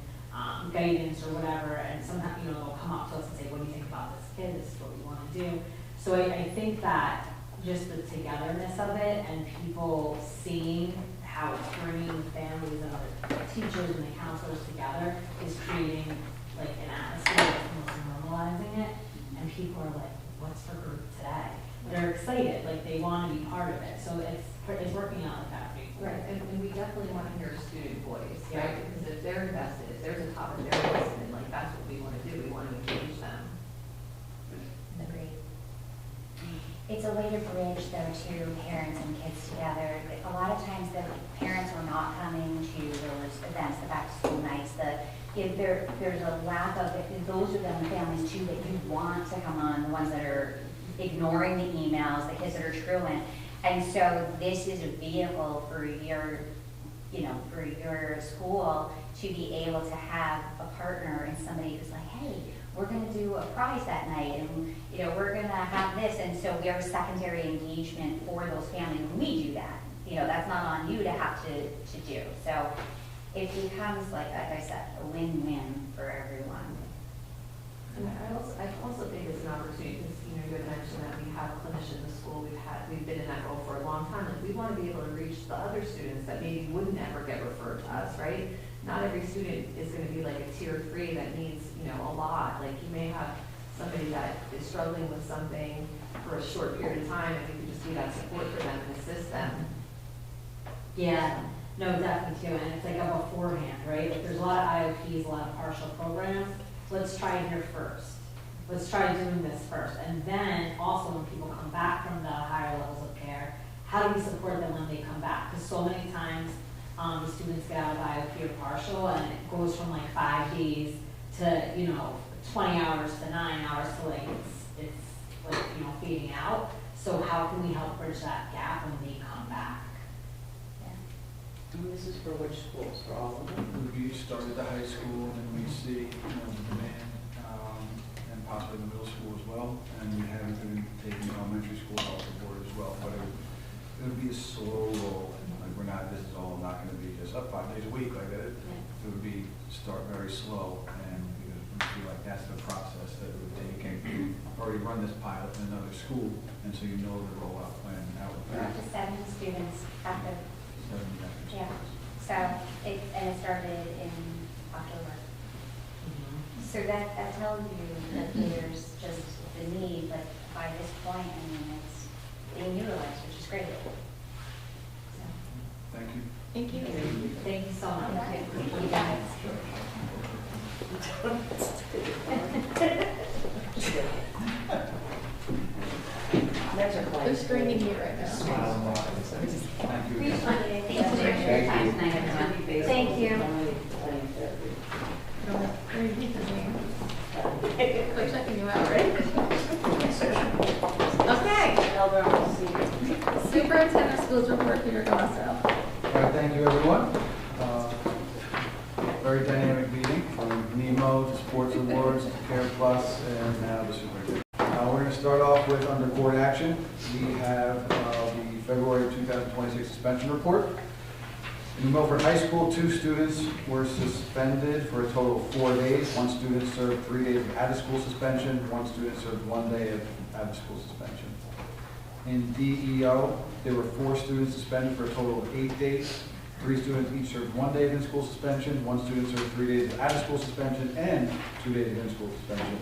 guidance or whatever, and sometimes, they'll come up to us and say, what do you think about this kid, this is what we want to do. So I think that just the togetherness of it and people seeing how it's bringing families and other teachers and the counselors together is creating like an atmosphere that's almost normalizing it, and people are like, what's for group today? They're excited, like they want to be part of it, so it's working out like that. Right, and we definitely want to hear student voice, right? Because if they're invested, if there's a topic they're interested in, like that's what we want to do. We want to engage them. Agreed. It's a way to bridge though two parents and kids together. A lot of times the parents are not coming to those events, the back to school nights, there's a lack of, those are the families too that you want to come on, the ones that are ignoring the emails, the kids that are truant. And so this is a vehicle for your school to be able to have a partner and somebody who's like, hey, we're going to do a prize that night, and we're going to have this, and so we have a secondary engagement for those families when we do that. That's not on you to have to do. So it becomes like I said, a win-win for everyone. And I also think it's an opportunity because you had mentioned that we have clinicians in the school. We've been in that role for a long time. Like we want to be able to reach the other students that maybe wouldn't ever get referred to us, right? Not every student is going to be like a tier 3 that needs a lot. Like you may have somebody that is struggling with something for a short period of time, and we can just be that support for them and assist them. Yeah. No, definitely too, and it's like a beforehand, right? Like there's a lot of IOPs, a lot of partial programs. Let's try it here first. Let's try doing this first. And then also when people come back from the higher levels of care, how do we support them when they come back? Because so many times the students get out of IOP or partial and it goes from like 5 days to, 20 hours to 9 hours to like, it's like, fading out. So how can we help bridge that gap when they come back? And this is for which schools? For all of them? We start at the high school, and we see the demand, and possibly the middle school as well. And we haven't been taking elementary school off the board as well. But it would be a slow roll. Like this is all not going to be just up 5 days a week like that. It would be start very slow, and because we feel like that's the process that it would take. And we've already run this pilot in another school, and so the rollout plan out. We're up to 7 students after. Yeah, so it started in October. So that tells you that there's just the need, but by this point, it's being utilized, which is great. So. Thank you. Thank you. Thank you so much. Thank you guys. They're screaming you right now. Thank you. Thank you for your time tonight, everyone. Thank you. They're checking you out, right? Okay. Superintendent of Schools report, Peter Gosso. All right, thank you, everyone. Very dynamic meeting from NEMO to Sports Awards to Care Plus and now the superintendent. We're going to start off with under board action. We have the February 2026 suspension report. In Milford High School, 2 students were suspended for a total of 4 days. 1 student served 3 days of out-of-school suspension. 1 student served 1 day of out-of-school suspension. In DEO, there were 4 students suspended for a total of 8 days. 3 students each served 1 day of in-school suspension. 1 student served 3 days of out-of-school suspension and 2 days of in-school suspension.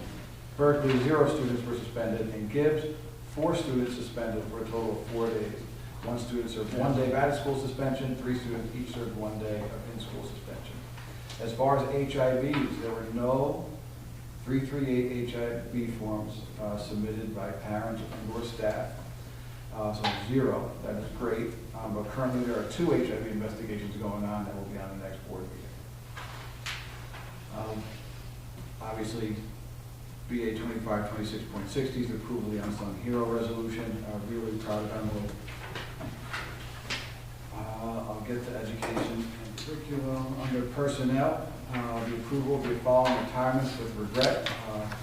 Berkeley, 0 students were suspended. In Gibbs, 4 students suspended for a total of 4 days. 1 student served 1 day of out-of-school suspension. 3 students each served 1 day of in-school suspension. As far as HIVs, there were no 338 HIV forms submitted by parents and or staff. So 0, that is great. But currently there are 2 HIV investigations going on that will be on the next board meeting. Obviously, BA 2526.60 is the approval of the Unsung Hero Resolution. Really proud of Emily. I'll get to education and curriculum. Under personnel, the approval of the following retirements with regret.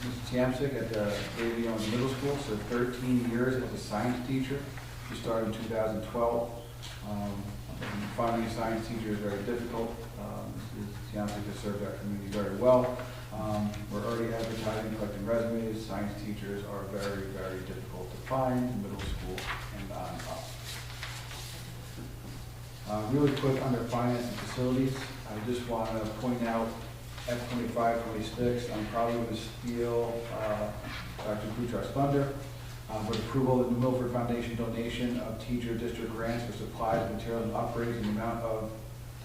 Mrs. Tiamsic at the Avion Middle School served 13 years as a science teacher. She started in 2012. Finding a science teacher is very difficult. Tiana has served our community very well. We're already advertising, collecting resumes. Science teachers are very, very difficult to find in middle school and on up. Really quick under finance and facilities, I just want to point out F25, 26. I'm probably going to steal Dr. Kuchar's thunder. With approval of the New Milford Foundation donation of teacher district grants for supplies, materials, and upgrades in the amount of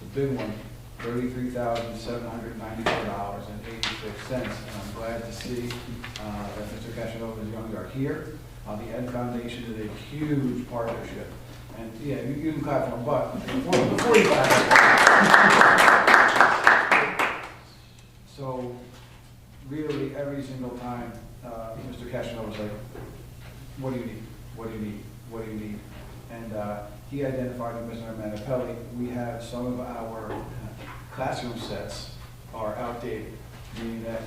the big one, $33,794.86. And I'm glad to see that Mr. Cashinova and Young are here. The Ed Foundation is a huge partnership. And yeah, you can clap for them, but before you clap. So really every single time Mr. Cashinova was like, what do you need? What do you need? What do you need? And he identified with Mr. Manapelli, we have some of our classroom sets are outdated, meaning that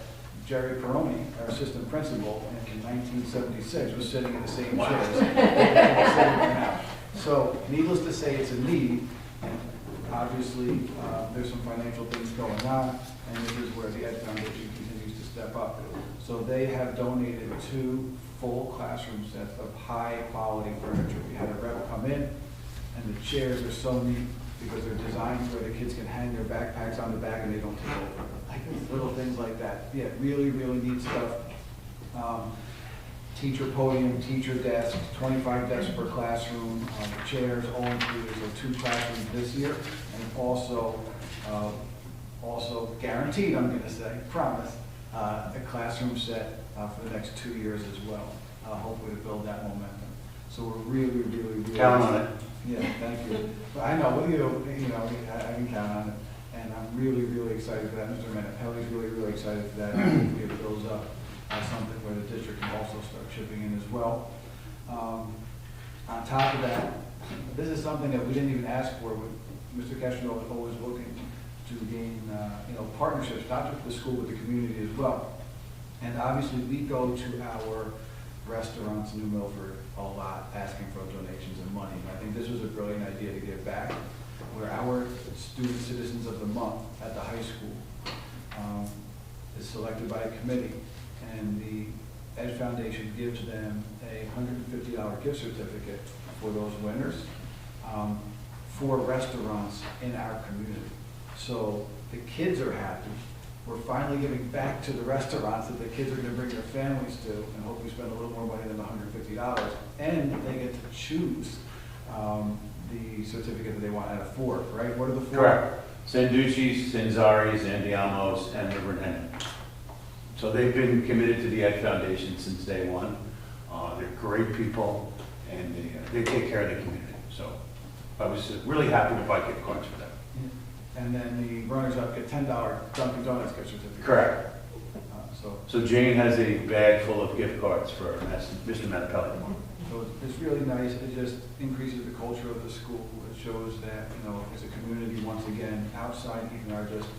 Jerry Peroni, our assistant principal, in 1976 was sitting in the same chairs. Now. So needless to say, it's a need. And obviously, there's some financial things going on, and this is where the Ed Foundation continues to step up. So they have donated 2 full classroom sets of high quality furniture. We had a rep come in, and the chairs are so neat because they're designed where the kids can hang their backpacks on the back and they don't tip over. Like little things like that. Yeah, really, really neat stuff. Teacher podium, teacher desks, 25 desks per classroom, chairs, all included. So 2 classrooms this year, and also guaranteed, I'm going to say, promise, a classroom set for the next 2 years as well. Hopefully to build that momentum. So we're really, really, really count on it. Yeah, thank you. But I know, what do you know, I can count on it. And I'm really, really excited for that. Mr. Manapelli's really, really excited for that. Hopefully it builds up something where the district can also start chipping in as well. On top of that, this is something that we didn't even ask for. Mr. Cashinova was always looking to gain partnerships, not just with the school, but the community as well. And obviously we go to our restaurants in New Milford a lot asking for donations and money. And I think this was a brilliant idea to give back, where our Student Citizens of the Month at the high school is selected by a committee, and the Ed Foundation gives them a $150 gift certificate for those winners for restaurants in our community. So the kids are happy. We're finally giving back to the restaurants that the kids are going to bring their families to, and hopefully spend a little more money than $150. And they get to choose the certificate that they want out of 4, right? What are the 4? Correct. Sanducci's, Sanzari's, Andiamo's, and the Renan. So they've been committed to the Ed Foundation since day one. They're great people, and they take care of the community. So I was really happy to buy gift cards for them. And then the runners-up get $10 Dunkin' Donuts gift certificate. Correct. So Jane has a bag full of gift cards for Mr. Manapelli. So it's really nice. It just increases the culture of the school. It shows that, it's a community, once again, outside even our just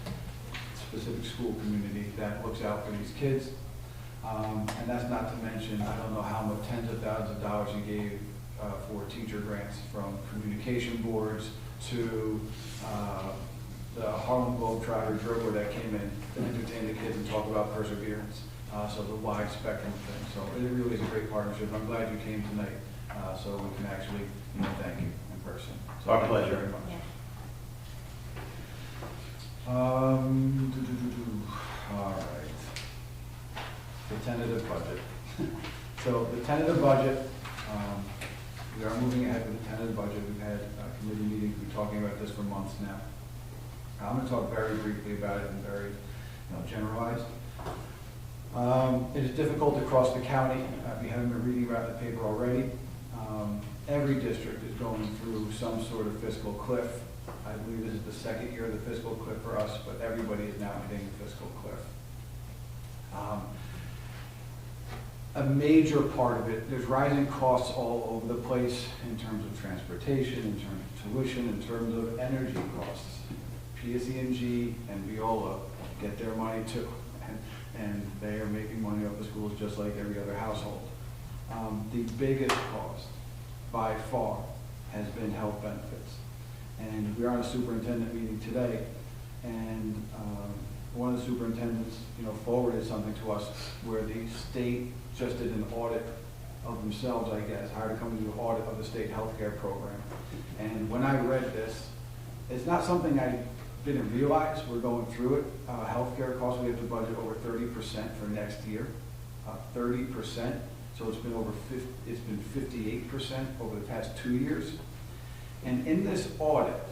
specific school community that looks out for these kids. And that's not to mention, I don't know how much, tens of thousands of dollars you gave for teacher grants, from communication boards to the Harlem Globetrotter dribbler that came in to entertain the kids and talk about perseverance. So the wide spectrum of things. So it really is a great partnership. I'm glad you came tonight, so we can actually thank you in person. So our thank pleasure. you very much. Yeah. All right. The tentative budget. So the tentative budget, we are moving ahead with the tentative budget. We've had committee meetings. We've been talking about this for months now. I'm going to talk very briefly about it and very generalized. It is difficult across the county. If you haven't been reading about the paper already, every district is going through some sort of fiscal cliff. I believe this is the second year of the fiscal cliff for us, but everybody is now hitting the fiscal cliff. A major part of it, there's rising costs all over the place in terms of transportation, in terms of tuition, in terms of energy costs. PSE&G and Viola get their money too, and they are making money off the schools just like every other household. The biggest cost by far has been health benefits. And we are on a superintendent meeting today, and one of the superintendents, forwarded something to us where the state just did an audit of themselves, I guess, hired a company to do an audit of the state healthcare program. And when I read this, it's not something I didn't realize. We're going through it. Healthcare costs, we have to budget over 30% for next year. 30%. So it's been 58% over the past 2 years. And in this audit,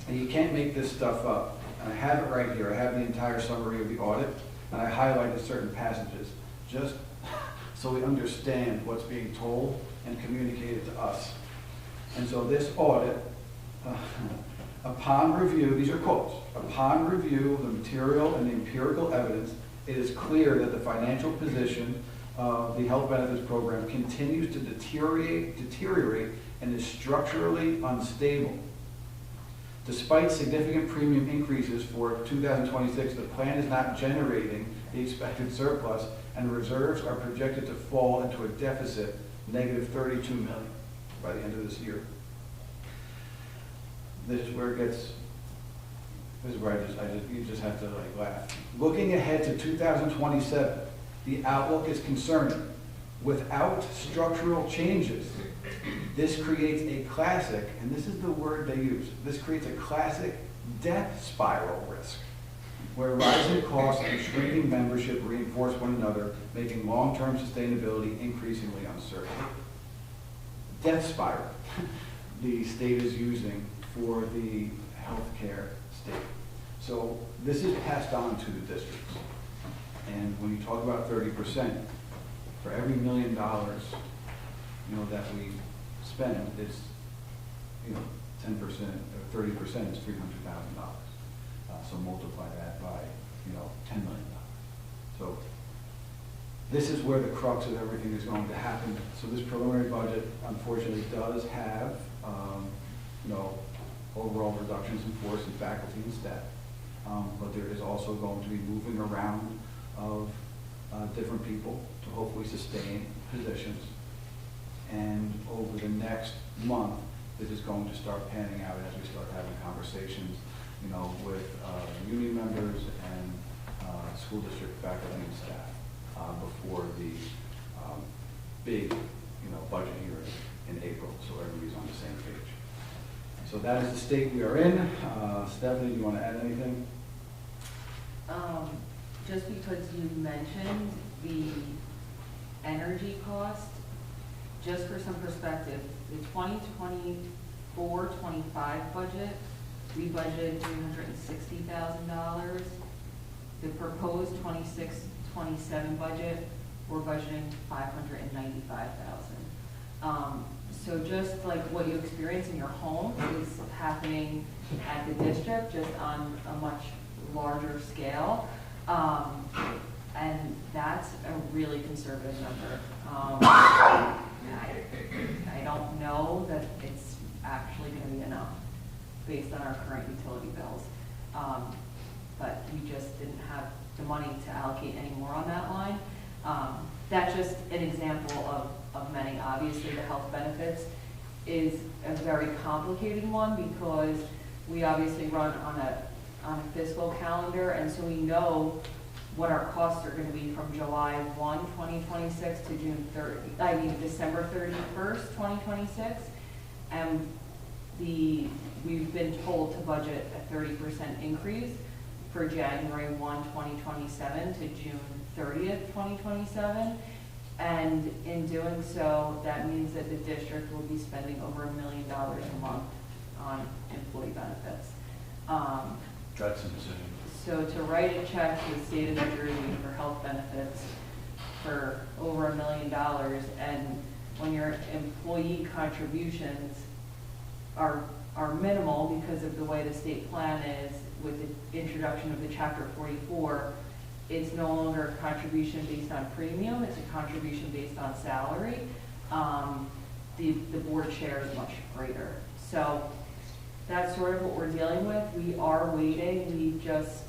and you can't make this stuff up, and I have it right here. I have the entire summary of the audit, and I highlighted certain passages just so we understand what's being told and communicated to us. And so this audit, upon review, these are quotes, upon review of the material and the empirical evidence, it is clear that the financial position of the health benefits program continues to deteriorate and is structurally unstable. Despite significant premium increases for 2026, the plan is not generating the expected surplus, and reserves are projected to fall into a deficit, negative $32 million by the end of this year. This is where it gets, this is where you just have to laugh. Looking ahead to 2027, the outlook is concerning. Without structural changes, this creates a classic, and this is the word they use, this creates a classic death spiral risk, where rising costs and shrinking membership reinforce one another, making long-term sustainability increasingly uncertain. Death spiral, the state is using for the healthcare state. So this is passed on to the districts. And when you talk about 30%, for every $1 million, that we spend, it's, 10% or 30% is $300,000. So multiply that by, $10 million. So this is where the crux of everything is going to happen. So this preliminary budget, unfortunately, does have, overall reductions in force in faculty and staff. But there is also going to be moving around of different people to hopefully sustain positions. And over the next month, this is going to start panning out as we start having conversations, with union members and school district faculty and staff before the big, budget hearing in April, so everybody's on the same page. So that is the state we are in. Stephanie, do you want to add anything? Just because you mentioned the energy cost, just for some perspective, the 2024-25 budget, we budgeted $360,000. The proposed 26-27 budget, we're budgeting $595,000. So just like what you experience in your home is happening at the district, just on a much larger scale. And that's a really conservative number. I don't know that it's actually going to be enough based on our current utility bills. But we just didn't have the money to allocate any more on that line. That's just an example of many. Obviously, the health benefits is a very complicated one because we obviously run on a fiscal calendar, and so we know what our costs are going to be from July 1, 2026 to December 31st, 2026. And we've been told to budget a 30% increase for January 1, 2027 to June 30th, 2027. And in doing so, that means that the district will be spending over $1 million a month on employee benefits. That's insane. So to write a check to the state of New Jersey for health benefits for over $1 million, and when your employee contributions are minimal because of the way the state plan is with the introduction of the Chapter 44, it's no longer a contribution based on premium, it's a contribution based on salary. The board share is much greater. So that's sort of what we're dealing with. We are waiting. We just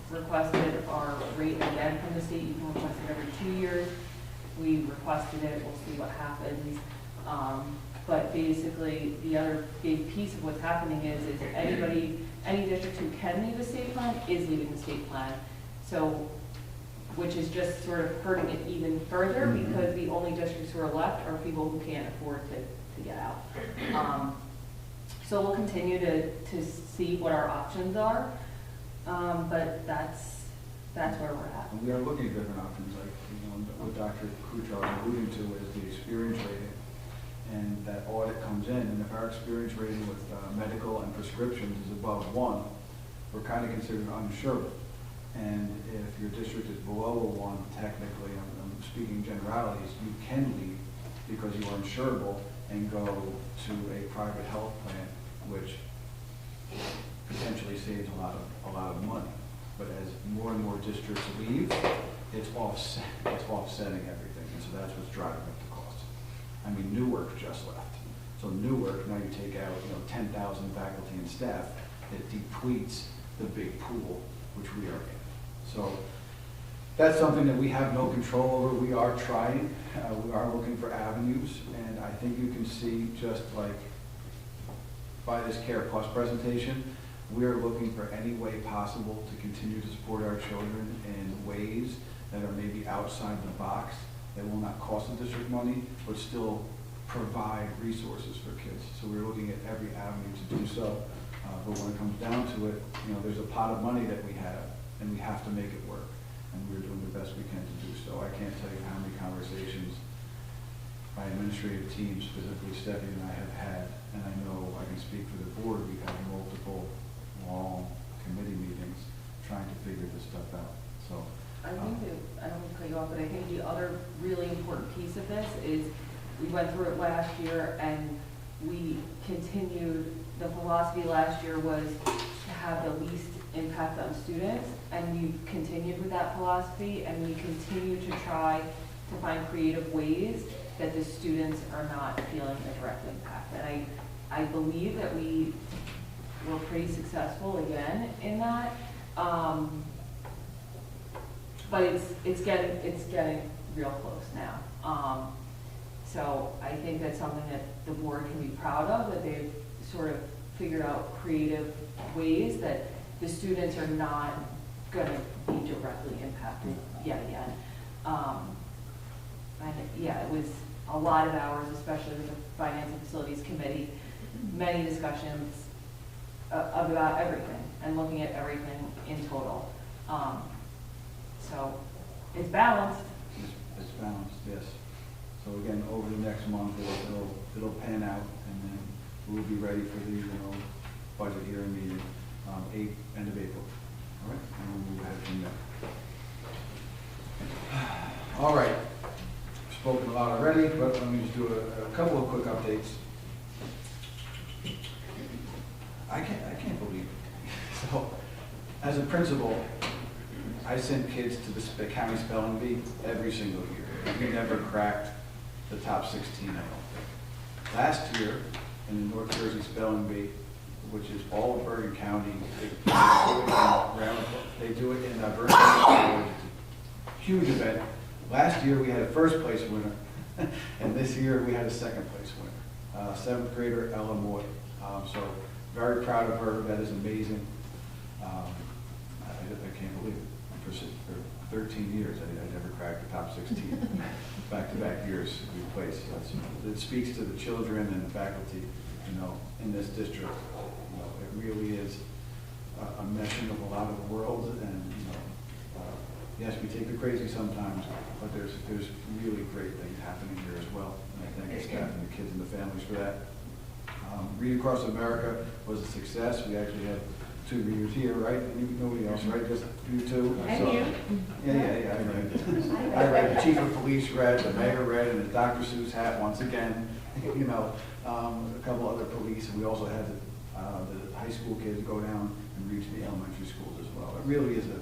requested our rate again from the state. You can request it every 2 years. We requested it. We'll see what happens. But basically, the other big piece of what's happening is any district who can leave a state plan is leaving the state plan. So, which is just sort of hurting it even further because the only districts who are left are people who can't afford to get out. So we'll continue to see what our options are, but that's where we're at. And we are looking at different options, like, what Dr. Kuchar is alluding to is the experience rating. And that audit comes in, and if our experience rating with medical and prescriptions is above 1, we're kind of considered uninsurable. And if your district is below a 1, technically, I'm speaking generalities, you can leave because you are insurable and go to a private health plan, which potentially saves a lot of money. But as more and more districts leave, it's offsetting everything, and so that's what's driving up the cost. I mean, Newark just left. So Newark, now you take out 10,000 faculty and staff, it depletes the big pool, which we are in. So that's something that we have no control over. We are trying. We are looking for avenues, and I think you can see just like by this Care Plus presentation, we are looking for any way possible to continue to support our children in ways that are maybe outside the box, that will not cost the district money, but still provide resources for kids. So we're looking at every avenue to do so. But when it comes down to it, there's a pot of money that we have, and we have to make it work. And we're doing the best we can to do so. I can't tell you how many conversations my administrative team, specifically Stephanie and I, have had, and I know I can speak for the board, we've had multiple long committee meetings trying to figure this stuff out. So I think I don't want to cut you off, but I think the other really important piece of this is we went through it last year and we continued, the philosophy last year was to have the least impact on students, and we continued with that philosophy, and we continue to try to find creative ways that the students are not feeling a direct impact. And I believe that we were pretty successful again in that. But it's getting real close now. So I think that's something that the board can be proud of, that they've sort of figured out creative ways that the students are not going to be directly impacted yet again. And yeah, it was a lot of hours, especially with the Finance and Facilities Committee, many discussions about everything and looking at everything in total. So it's balanced. It's balanced, yes. So again, over the next month, it'll pan out, and then we'll be ready for the budget hearing meeting, end of April. All right, and we'll move ahead from there. All right, spoken a lot already, but let me just do a couple of quick updates. I can't believe it. So, as a principal, I sent kids to the county spelling bee every single year. We never cracked the top 16, I don't think. Last year, in the North Jersey spelling bee, which is all of Bergen County, they do it in Bergen County. Huge event. Last year we had a first place winner, and this year we had a second place winner. 7th grader Ella Moy. So very proud of her. That is amazing. I can't believe it. For 13 years, I never cracked the top 16. Back-to-back years we placed. It speaks to the children and the faculty, in this district. It really is a meshing of a lot of worlds, and yes, we take the crazy sometimes, but there's really great things happening here as well. And I thank the staff and the kids and the families for that. Read Across America was a success. We actually had 2 readers here, right? And nobody else, right? Just you two. And you. Yeah, I read. The chief of police read, the mayor read, and the Dr. Seuss hat once again. A couple other police, and we also had the high school kids go down and reach the elementary schools as well. It really is a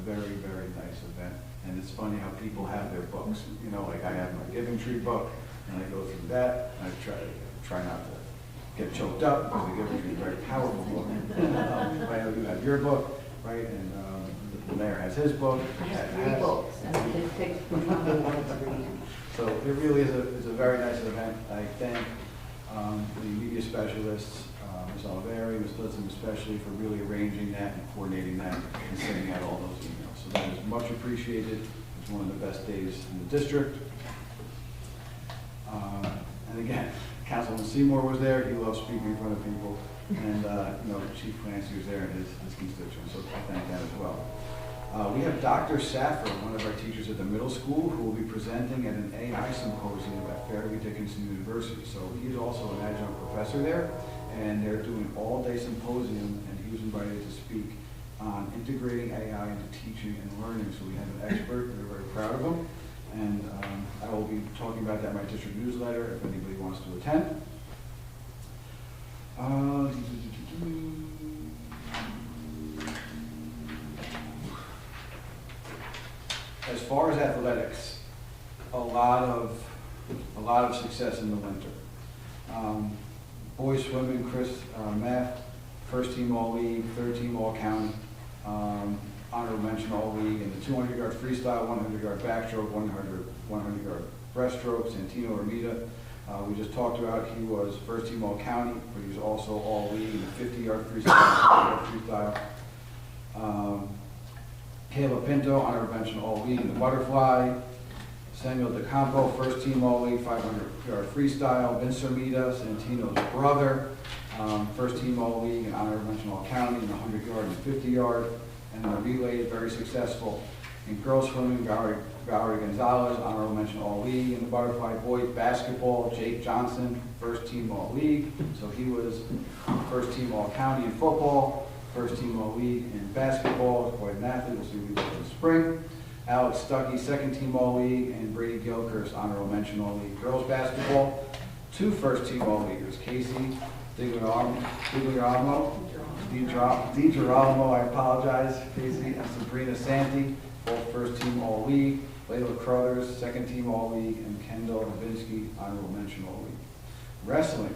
very, very nice event, and it's funny how people have their books. Like I have my Giving Tree book, and I go through that, and I try not to get choked up because the Giving Tree is a very powerful book. I know you have your book, right? And the mayor has his book. I have 3 books, and I just picked which one I wanted to read. So it really is a very nice event. I thank the media specialists, Ms. Oliveri, Ms. Blitzen especially, for really arranging that and coordinating that and sending out all those emails. So that is much appreciated. It's one of the best days in the district. And again, Councilman Seymour was there. He loves speaking in front of people. And, Chief Clancy was there and his constituents, so I thank that as well. We have Dr. Safford, one of our teachers at the middle school, who will be presenting at an AI symposium at Fairleigh Dickinson University. So he is also an adjunct professor there, and they're doing an all-day symposium, and he was invited to speak on integrating AI into teaching and learning. So we have an expert, we're very proud of him, and I will be talking about that in my district newsletter if anybody wants to attend. As far as athletics, a lot of success in the winter. Boys swimming, math, first team all league, third team all county, honorable mention all league, in the 200-yard freestyle, 100-yard backstroke, 100-yard breaststroke, Santino Armida. We just talked about he was first team all county, but he was also all league in the 50-yard freestyle. Caleb Pinto, honorable mention all league in the butterfly. Samuel DeCampo, first team all league, 500-yard freestyle. Vince Armida, Santino's brother, first team all league and honorable mention all county in the 100-yard and 50-yard. And the relay is very successful. In girls swimming, Valerie Gonzalez, honorable mention all league. In the butterfly boys basketball, Jake Johnson, first team all league. So he was first team all county in football, first team all league in basketball. Quite an athlete. We'll see what he does in the spring. Alex Stuckey, second team all league, and Brady Gilkers, honorable mention all league girls basketball. Two first team all leaguers, Casey DiGirolamo, I apologize, Casey, and Sabrina Santi, both first team all league. Layla Crothers, second team all league, and Kendall Levinsky, honorable mention all league. Wrestling,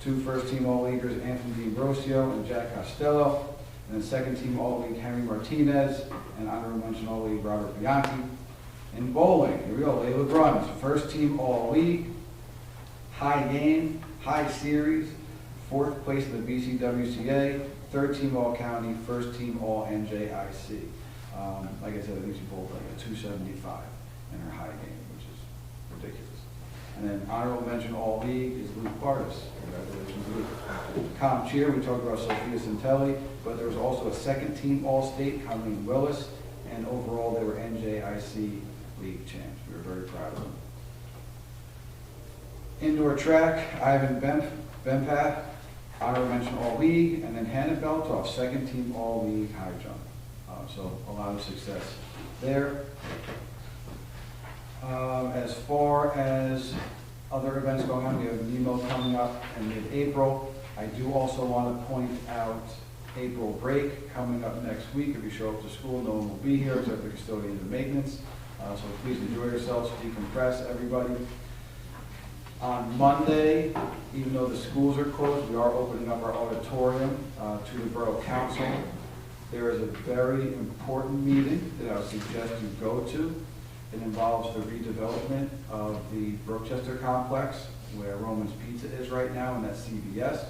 two first team all leaguers, Anthony D'Ambrosio and Jack Costello, and then second team all league, Henry Martinez, and honorable mention all league, Robert Bianchi. In bowling, here we go, Layla Bruns, first team all league, high game, high series, fourth place in the BCWCA, third team all county, first team all NJIC. Like I said, I think she bowled like a 275 in her high game, which is ridiculous. And then honorable mention all league is Luke Partis. Congratulations, Luke. Com cheer, we talked about Sophia Santelli, but there was also a second team all state, Colleen Willis, and overall they were NJIC league champs. We were very proud of them. Indoor track, Ivan Bempath, honorable mention all league, and then Hannah Beltoff, second team all league high jump. So a lot of success there. As far as other events going on, we have NEMO coming up in mid-April. I do also want to point out April break coming up next week. If you show up to school, no one will be here except the custodians and maintenance. So please enjoy yourselves, decompress, everybody. On Monday, even though the schools are closed, we are opening up our auditorium to the Borough Council. There is a very important meeting that I would suggest you go to. It involves the redevelopment of the Brookchester complex, where Roman's Pizza is right now, and that's CVS.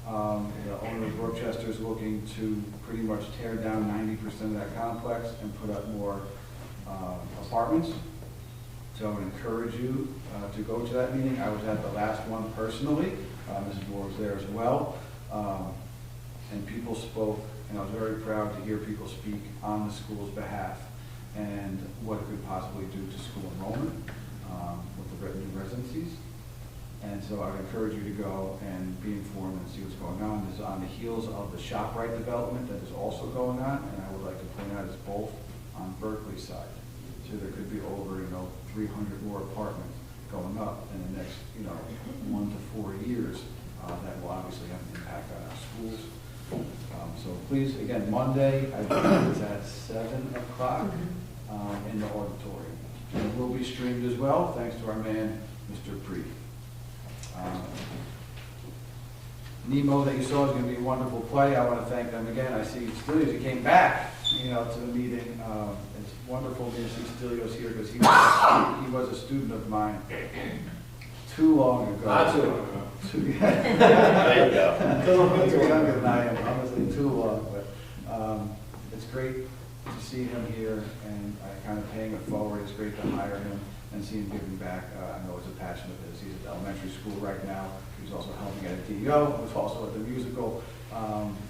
The owner of Brookchester is looking to pretty much tear down 90% of that complex and put up more apartments. So I would encourage you to go to that meeting. I was at the last one personally. Mrs. Moore was there as well. And people spoke, and I was very proud to hear people speak on the school's behalf and what it could possibly do to school enrollment with the new residencies. And so I would encourage you to go and be informed and see what's going on. This is on the heels of the ShopRite development that is also going on, and I would like to point out it's both on Berkeley's side. So there could be over, 300 more apartments going up in the next, 1 to 4 years. That will obviously have an impact on our schools. So please, again, Monday, I believe it's at 7 o'clock in the auditorium. And it will be streamed as well, thanks to our man, Mr. Preet. Nemo that you saw is going to be a wonderful play. I want to thank them again. I see Stilios, he came back, to the meeting. It's wonderful to see Stilios here because he was a student of mine too long ago. Not too long ago. There you go. You're younger than I am, honestly, too long, but it's great to see him here, and I kind of paying it forward. It's great to hire him and see him giving back. I know it's a passion of his. He's at elementary school right now. He's also helping at a DEO. He's also at the musical.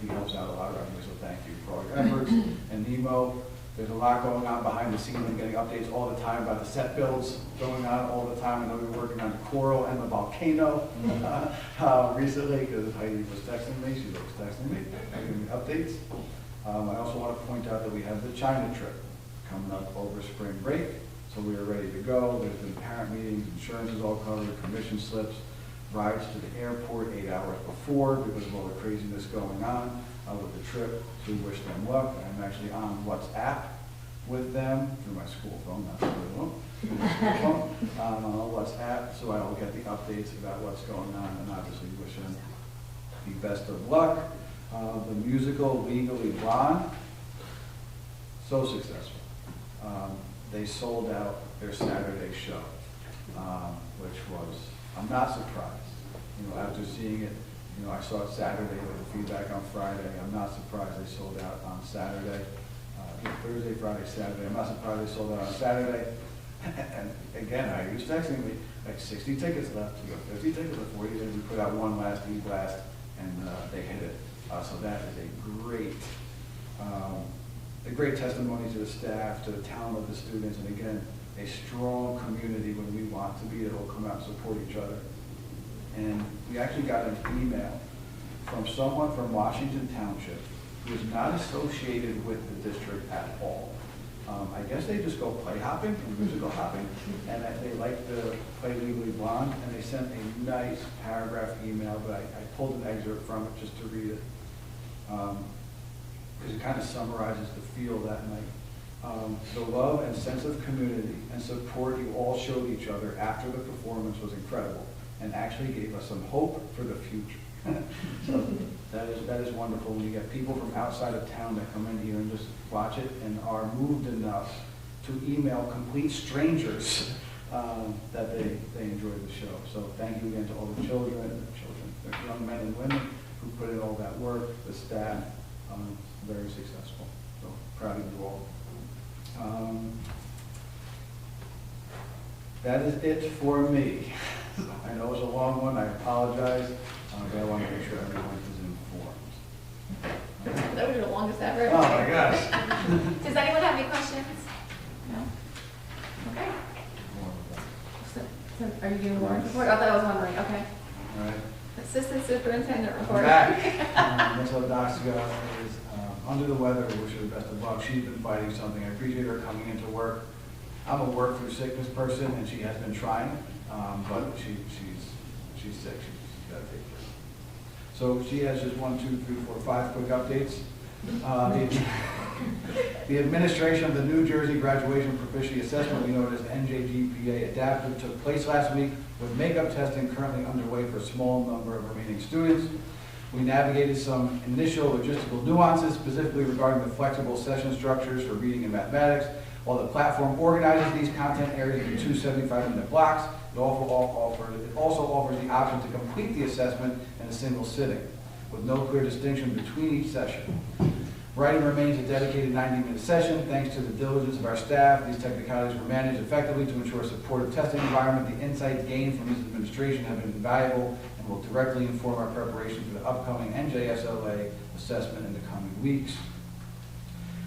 He helps out a lot around here, so thank you for all your efforts. And Nemo, there's a lot going on behind the scenes and getting updates all the time about the set builds going on all the time. I know we were working on the coral and the volcano recently because Heidi was texting me. She was texting me, giving me updates. I also want to point out that we have the China trip coming up over spring break, so we are ready to go. There's been parent meetings, insurance is all covered, commission slips, rides to the airport 8 hours before because of all the craziness going on with the trip. To wish them luck. I'm actually on WhatsApp with them through my school phone, not through the phone. I'm on WhatsApp, so I will get the updates about what's going on, and obviously wish them the best of luck. The musical Legally Blonde, so successful. They sold out their Saturday show, which was, I'm not surprised. You know, after seeing it, you know, I saw it Saturday with the feedback on Friday. I'm not surprised they sold out on Saturday. Thursday, Friday, Saturday. I'm not surprised they sold out on Saturday. And again, I was texting me, like 60 tickets left. You go 50 tickets before you we put out one last e-blast, and they hit it. So that is a great testimony to the staff, to the talent of the students, and again, a strong community when we want to be that will come out and support each other. And we actually got an email from someone from Washington Township who is not associated with the district at all. I guess they just go play hopping, musical hopping, and they like to play Legally Blonde, and they sent a nice paragraph email, but I pulled an excerpt from it just to read it, because it kind of summarizes the feel that night. The love and sense of community and support you all showed each other after the performance was incredible, and actually gave us some hope for the future. So that is wonderful when you get people from outside of town that come in here and just watch it and are moved enough to email complete strangers that they enjoyed the show. So thank you again to all the children, the young men and women who put in all that work, the staff, very successful. So proud of you all. That is it for me. I know it's a long one, I apologize, but I want to make sure everyone is informed. That was your longest ever. Oh my gosh. Does anyone have any questions? No? Okay. So are you doing Lauren's report? I thought I was wondering, okay. All right. Assistant Superintendent report. I'm back. Ms. Odoxia is under the weather. We wish her the best of luck. She's been fighting something. I appreciate her coming into work. I'm a work through sickness person, and she has been trying, but she's sick. She's got to take care. So she has just 1, 2, 3, 4, 5 quick updates. The administration of the New Jersey Graduation Proficiency Assessment, we know it as NJGPA Adaptive, took place last week with makeup testing currently underway for a small number of remaining students. We navigated some initial logistical nuances, specifically regarding the flexible session structures for reading and mathematics. While the platform organizes these content areas into 2 75-minute blocks, it also offers the option to complete the assessment in a single sitting, with no clear distinction between each session. Writing remains a dedicated 90-minute session. Thanks to the diligence of our staff, these technicalities were managed effectively to ensure a supportive testing environment. The insights gained from this administration have been invaluable and will directly inform our preparation for the upcoming NJSLA assessment in the coming weeks.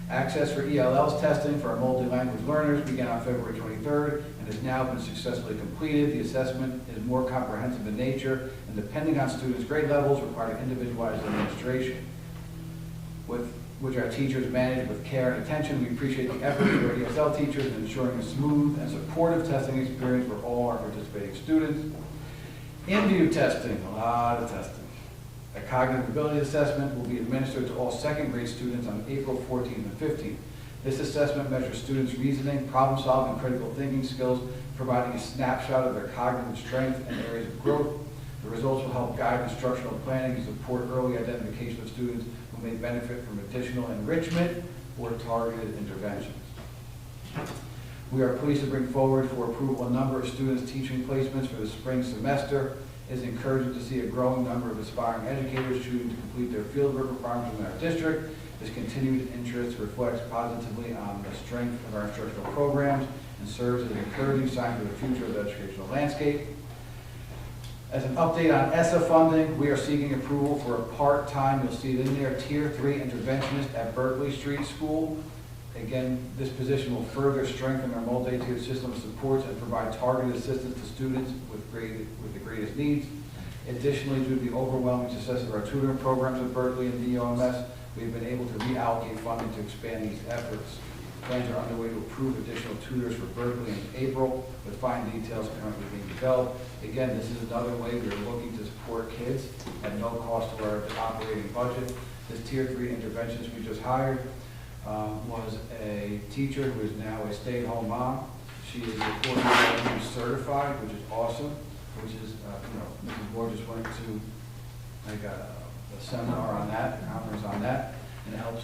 Access for ELL's testing for our multi-language learners began on February 23rd and has now been successfully completed. The assessment is more comprehensive in nature and, depending on students' grade levels, requiring individualized administration, which our teachers manage with care and attention. We appreciate the efforts of our ESL teachers in ensuring a smooth and supportive testing experience for all our participating students. In-view testing, a lot of testing. A cognitive ability assessment will be administered to all second grade students on April 14th and 15th. This assessment measures students' reasoning, problem solving, and critical thinking skills, providing a snapshot of their cognitive strength and areas of growth. The results will help guide instructional planning and support early identification of students who may benefit from additional enrichment or targeted interventions. We are pleased to bring forward for approval a number of students' teaching placements for the spring semester. It is encouraging to see a growing number of aspiring educators choosing to complete their fieldwork requirements in our district. This continued interest reflects positively on the strength of our instructional programs and serves as an encouraging sign for the future of the educational landscape. As an update on ESSA funding, we are seeking approval for a part-time, you'll see it in there, Tier 3 interventionist at Berkeley Street School. Again, this position will further strengthen our multi-tiered system of supports and provide targeted assistance to students with the greatest needs. Additionally, due to the overwhelming success of our tutoring programs at Berkeley and DOMS, we have been able to reallocate funding to expand these efforts. Plans are underway to approve additional tutors for Berkeley in April, with fine details currently being developed. Again, this is another way we are looking to support kids at no cost to our operating budget. This Tier 3 interventionist we just hired was a teacher who is now a stay-at-home mom. She is reportedly certified, which is awesome, which is, Mrs. Moore just went to like a seminar on that, a conference on that, and it helps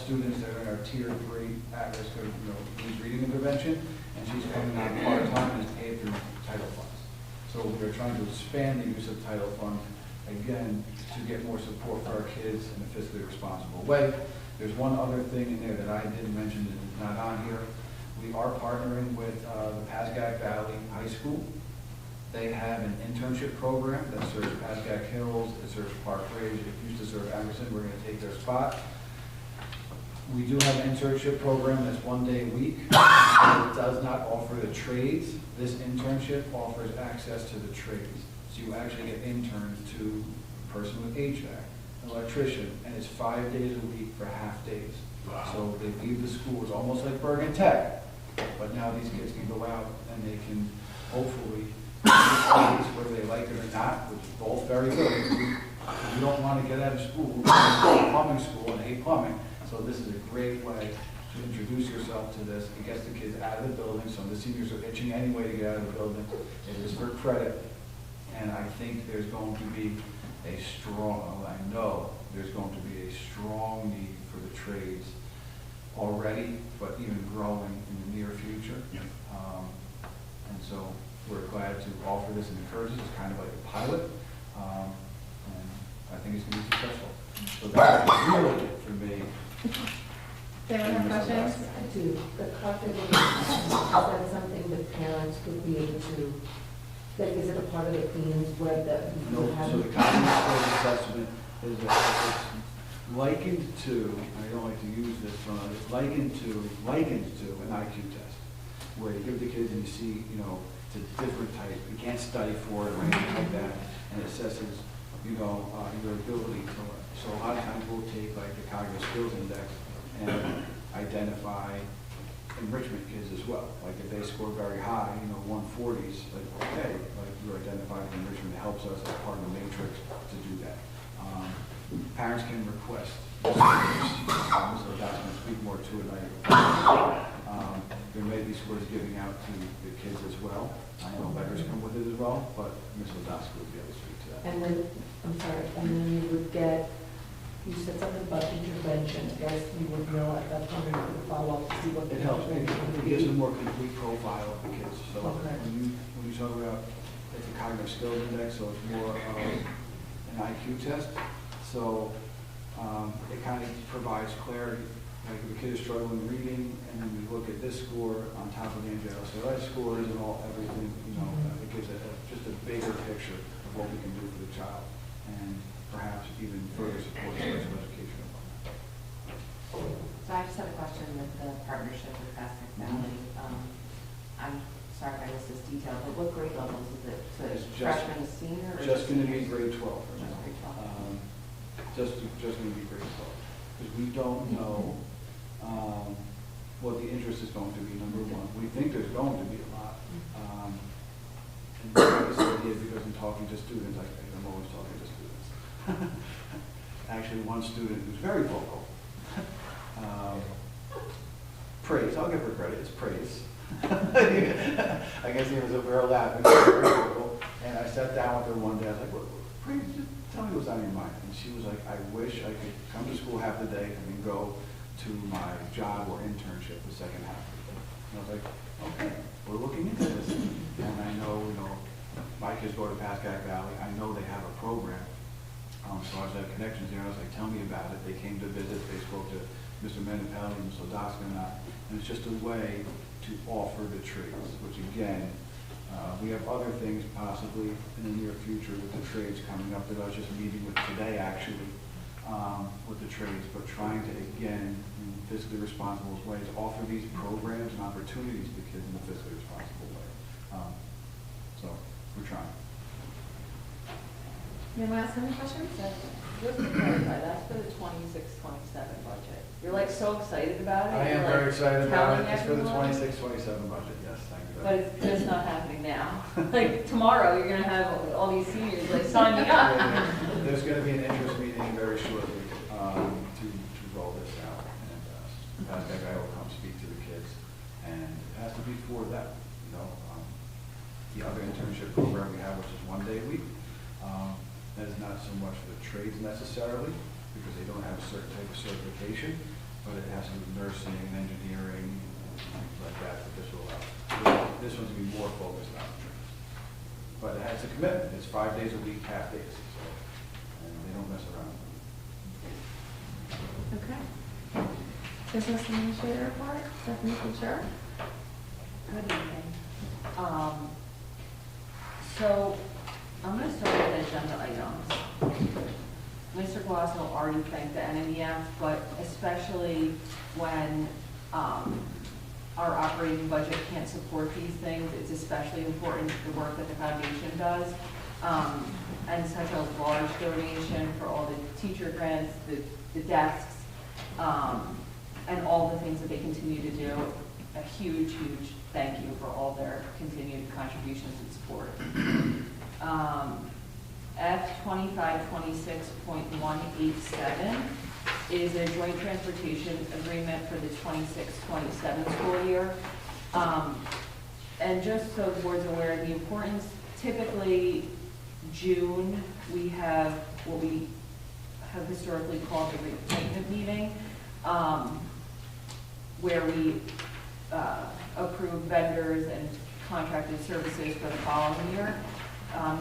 students that are in our Tier 3 at-risk of needs reading intervention, and she's coming on part-time and is paid through title funds. So we are trying to expand the use of title funds, again, to get more support for our kids in a fiscally responsible way. There's one other thing in there that I didn't mention that is not on here. We are partnering with the Pascack Valley High School. They have an internship program that serves Pascack Hills, it serves Park Ridge, it used to serve Emerson. We're going to take their spot. We do have an internship program that's 1 day a week. It does not offer the trades. This internship offers access to the trades. So you actually get interned to a person with HVAC, an electrician, and it's 5 days a week for half days. Wow. So they leave the school, it's almost like Bergen Tech, but now these kids can go out and they can hopefully, whether they like it or not, which is both very good. You don't want to get out of school, plumbing school, and hate plumbing. So this is a great way to introduce yourself to this. It gets the kids out of the building. Some of the seniors are itching anyway to get out of the building. It is for credit. And I think there's going to be a strong, I know there's going to be a strong need for the trades already, but even growing in the near future. Yeah. And so we're glad to offer this and encourage this. It's kind of like a pilot. And I think it's going to be successful. So that's really it for me. There are no questions? I do. The cognitive assessment, is that something that parents could be able to, like, is it a part of the Queen's web that we No, would have? so the cognitive assessment is it's likened to, I don't like to use this one, it's likened to an IQ test, where you give the kids and you see, it's a different type. You can't study for it or anything like that, and it assesses, your ability to learn. So a lot of times we'll take like the cognitive skills index and identify enrichment kids as well. Like if they score very high, 140s, like okay, like you're identifying enrichment. It helps us as part of the matrix to do that. Parents can request. So that's going to speak more to it later. There may be scores giving out to the kids as well. I know letters come with it as well, but Ms. Ladowski would be able to speak to that. And then, and then you would get, you said something about intervention. I guess you would know at that point you would follow up to see what the It helps. intervention would It gives be. a more complete profile of the kids. So Okay. when you talk about, it's a cognitive skills index, so it's more of an IQ test. So it kind of provides clarity. Like if a kid is struggling reading, and then we look at this score on top of the NJLCLS scores and everything, it gives just a bigger picture of what we can do for the child, and perhaps even further support special education. So I just have a question with the partnership with Pascack Valley. I'm sorry if I missed this detail, but what grade levels is it? So It's freshman to senior? Or just going to be grade 12 for now. Just grade 12. Just going to be grade 12. Because we don't know what the interest is going to be, number one. We think there's going to be a lot. And this idea, because I'm talking to students, I'm always talking to students. Actually, one student who's very vocal. Praise, I'll give her credit, it's praise. I guess he was over her lap, and she was very vocal. And I sat down with her one day, I was like, praise, just tell me what's on your mind. And she was like, I wish I could come to school half the day and then go to my job or internship the second half of the day. I was like, okay, we're looking into this. And I know, my kids go to Pascack Valley. I know they have a program. So I was at connections there. I was like, tell me about it. They came to visit. They spoke to Mr. Menapelli and Mr. Odoska and I. And it's just a way to offer the trades, which again, we have other things possibly in the near future with the trades coming up that I was just meeting with today actually, with the trades, but trying to, again, in a fiscally responsible way, to offer these programs and opportunities to kids in a fiscally responsible way. So we're trying. Anyone else have any questions? Just to clarify, that's for the 26-27 budget. You're like so excited about it. I am You're, very like, excited about it. telling It's for the everyone. 26-27 budget, yes, thank you. But it's just not happening now. Like tomorrow, you're gonna have all these seniors like sign me up. There's going to be an interest meeting very shortly to roll this out. And that guy will come speak to the kids. And it has to be for them. The other internship program we have, which is 1 day a week, that is not so much for the trades necessarily, because they don't have a certain type of certification, but it has to do with nursing and engineering and things like that this will allow. So this one's going to be more focused on the trades. But it has a commitment. It's 5 days a week, half days. So, and they don't mess around. Okay. Business administrator report, Stephanie Couture. Good evening. So I'm going to start with agenda items. Mr. Glassell already thanked the NMEF, but especially when our operating budget can't support these things, it's especially important the work that the foundation does. And such a large donation for all the teacher grants, the desks, and all the things that they continue to do. A huge, huge thank you for all their continued contributions and support. F2526.187 is a joint transportation agreement for the 26-27 school year. And just so the board's aware of the importance, typically June, we have what we have historically called the reappointment meeting, where we approve vendors and contracted services for the following year.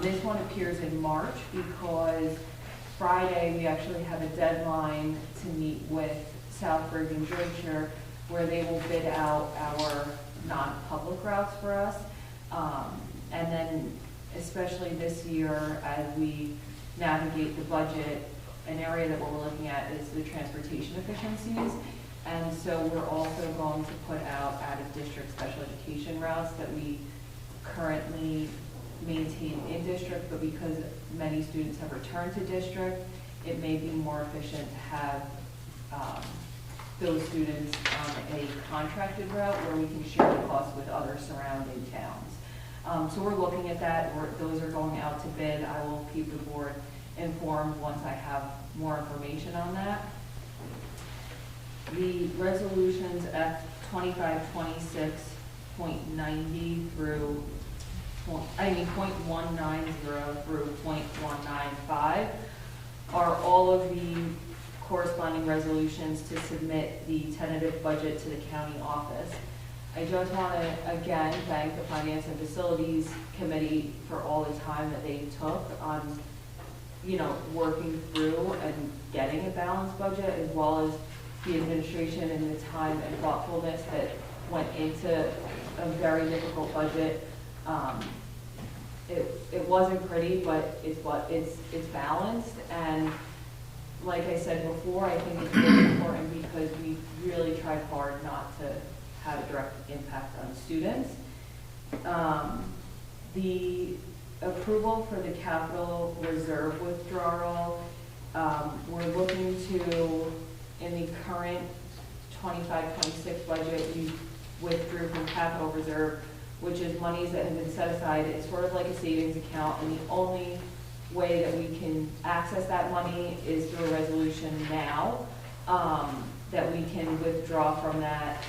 This one appears in March because Friday we actually have a deadline to meet with Southburg and Joyshire where they will bid out our non-public routes for us. And then especially this year as we navigate the budget, an area that we're looking at is the transportation efficiencies. And so we're also going to put out out-of-district special education routes that we currently maintain in district, but because many students have returned to district, it may be more efficient to have those students on a contracted route where we can share the cost with other surrounding towns. So we're looking at that. Those are going out to bid. I will keep the board informed once I have more information on that. The resolutions F2526.90 through .190 through .195 are all of the corresponding resolutions to submit the tentative budget to the county office. I just want to again thank the Finance and Facilities Committee for all the time that they took on, working through and getting a balanced budget, as well as the administration and the time and thoughtfulness that went into a very difficult budget. It wasn't pretty, but it's balanced. And like I said before, I think it's really important because we really tried hard not to have a direct impact on students. The approval for the capital reserve withdrawal, we're looking to, in the current 25-26 budget, we withdrew from capital reserve, which is monies that have been set aside. It's sort of like a savings account, and the only way that we can access that money is through a resolution now, that we can withdraw from that.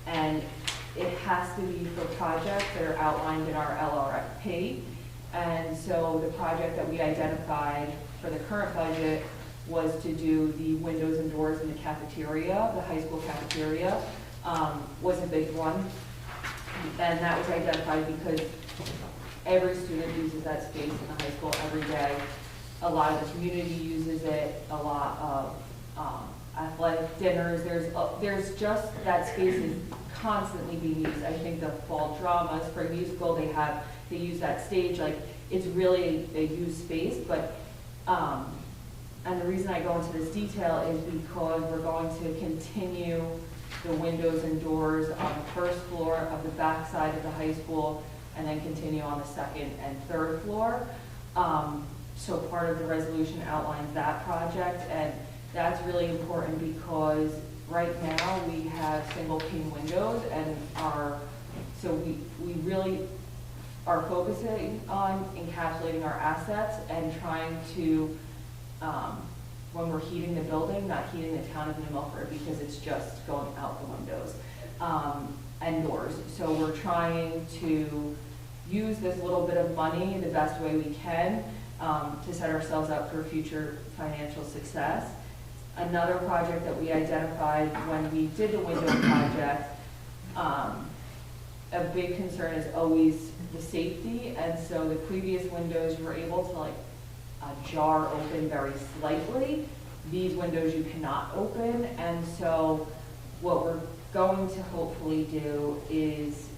And it has to be for projects that are outlined in our LRFP. And so the project that we identified for the current budget was to do the windows and doors in the cafeteria, the high school cafeteria, was a big one. And that was identified because every student uses that space in the high school every day. A lot of the community uses it, a lot of athletic dinners. There's just, that space is constantly being used. I think the fall drama, spring musical, they use that stage, like, it's really a used space, but, and the reason I go into this detail is because we're going to continue the windows and doors on the first floor of the back side of the high school, and then continue on the second and third floor. So part of the resolution outlines that project, and that's really important because right now we have single pane windows, and so we really are focusing on encapsulating our assets and trying to, when we're heating the building, not heating the town of New Milford, because it's just going out the windows and doors. So we're trying to use this little bit of money the best way we can to set ourselves up for future financial success. Another project that we identified when we did the window project, a big concern is always the safety, and so the previous windows you were able to like jar open very slightly. These windows you cannot open, and so what we're going to hopefully do is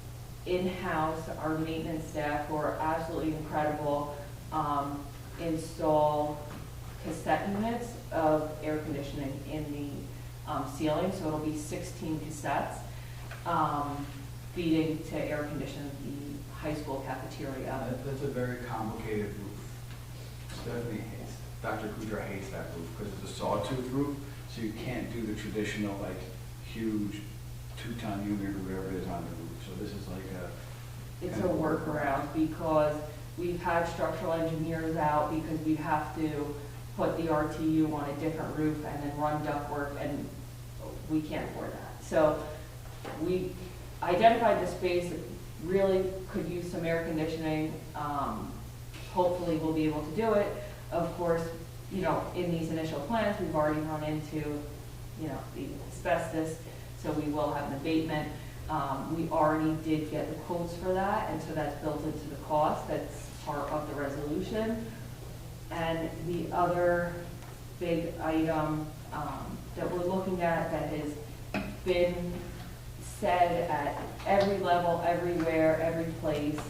in-house, our maintenance staff, who are absolutely incredible, install cassette units of air conditioning in the ceiling, so it'll be 16 cassettes feeding to air condition the high school cafeteria. That's a very complicated roof. Stephanie hates, Dr. Kudra hates that roof because it's a sawtooth roof, so you can't do the traditional like huge 2-ton unit or whatever it is on the roof. So this is like it's a workaround because we've had structural engineers out because we have to put the RTU on a different roof and then run ductwork, and we can't afford that. So we identified the space that really could use some air conditioning. Hopefully we'll be able to do it. Of course, you know, in these initial plans, we've already run into, you know, the asbestos, so we will have an abatement. We already did get the quotes for that, and so that's built into the cost. That's part of the resolution. And the other big item that we're looking at that has been said at every level, everywhere, every place,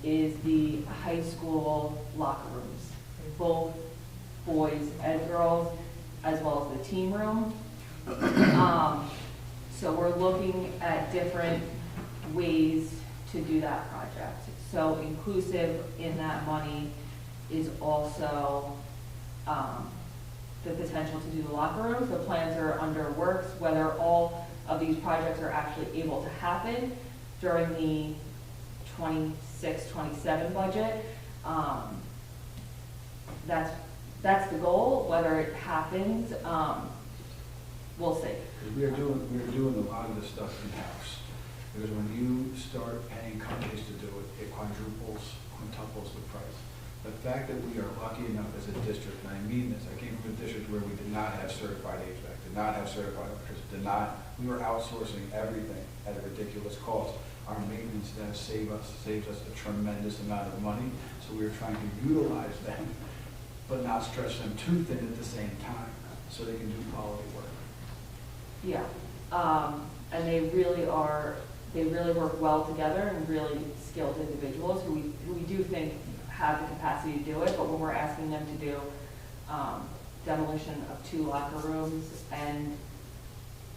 is the high school locker rooms, both boys and girls, as well as the team room. So we're looking at different ways to do that project. So inclusive in that money is also the potential to do the locker rooms. The plans are under works. Whether all of these projects are actually able to happen during the 26-27 budget, that's the goal. Whether it happens, we'll see. We're doing a lot of this stuff in-house. Because when you start paying companies to do it, it quintuples the price. The fact that we are lucky enough as a district, and I mean this, I came from a district where we did not have certified HVAC, did not have certified electricity, we were outsourcing everything at a ridiculous cost. Our maintenance staff saves us a tremendous amount of money, so we are trying to utilize them, but not stretch them too thin at the same time, so they can do quality work. Yeah, and they really work well together, and really skilled individuals who we do think have the capacity to do it, but when we're asking them to do demolition of 2 locker rooms and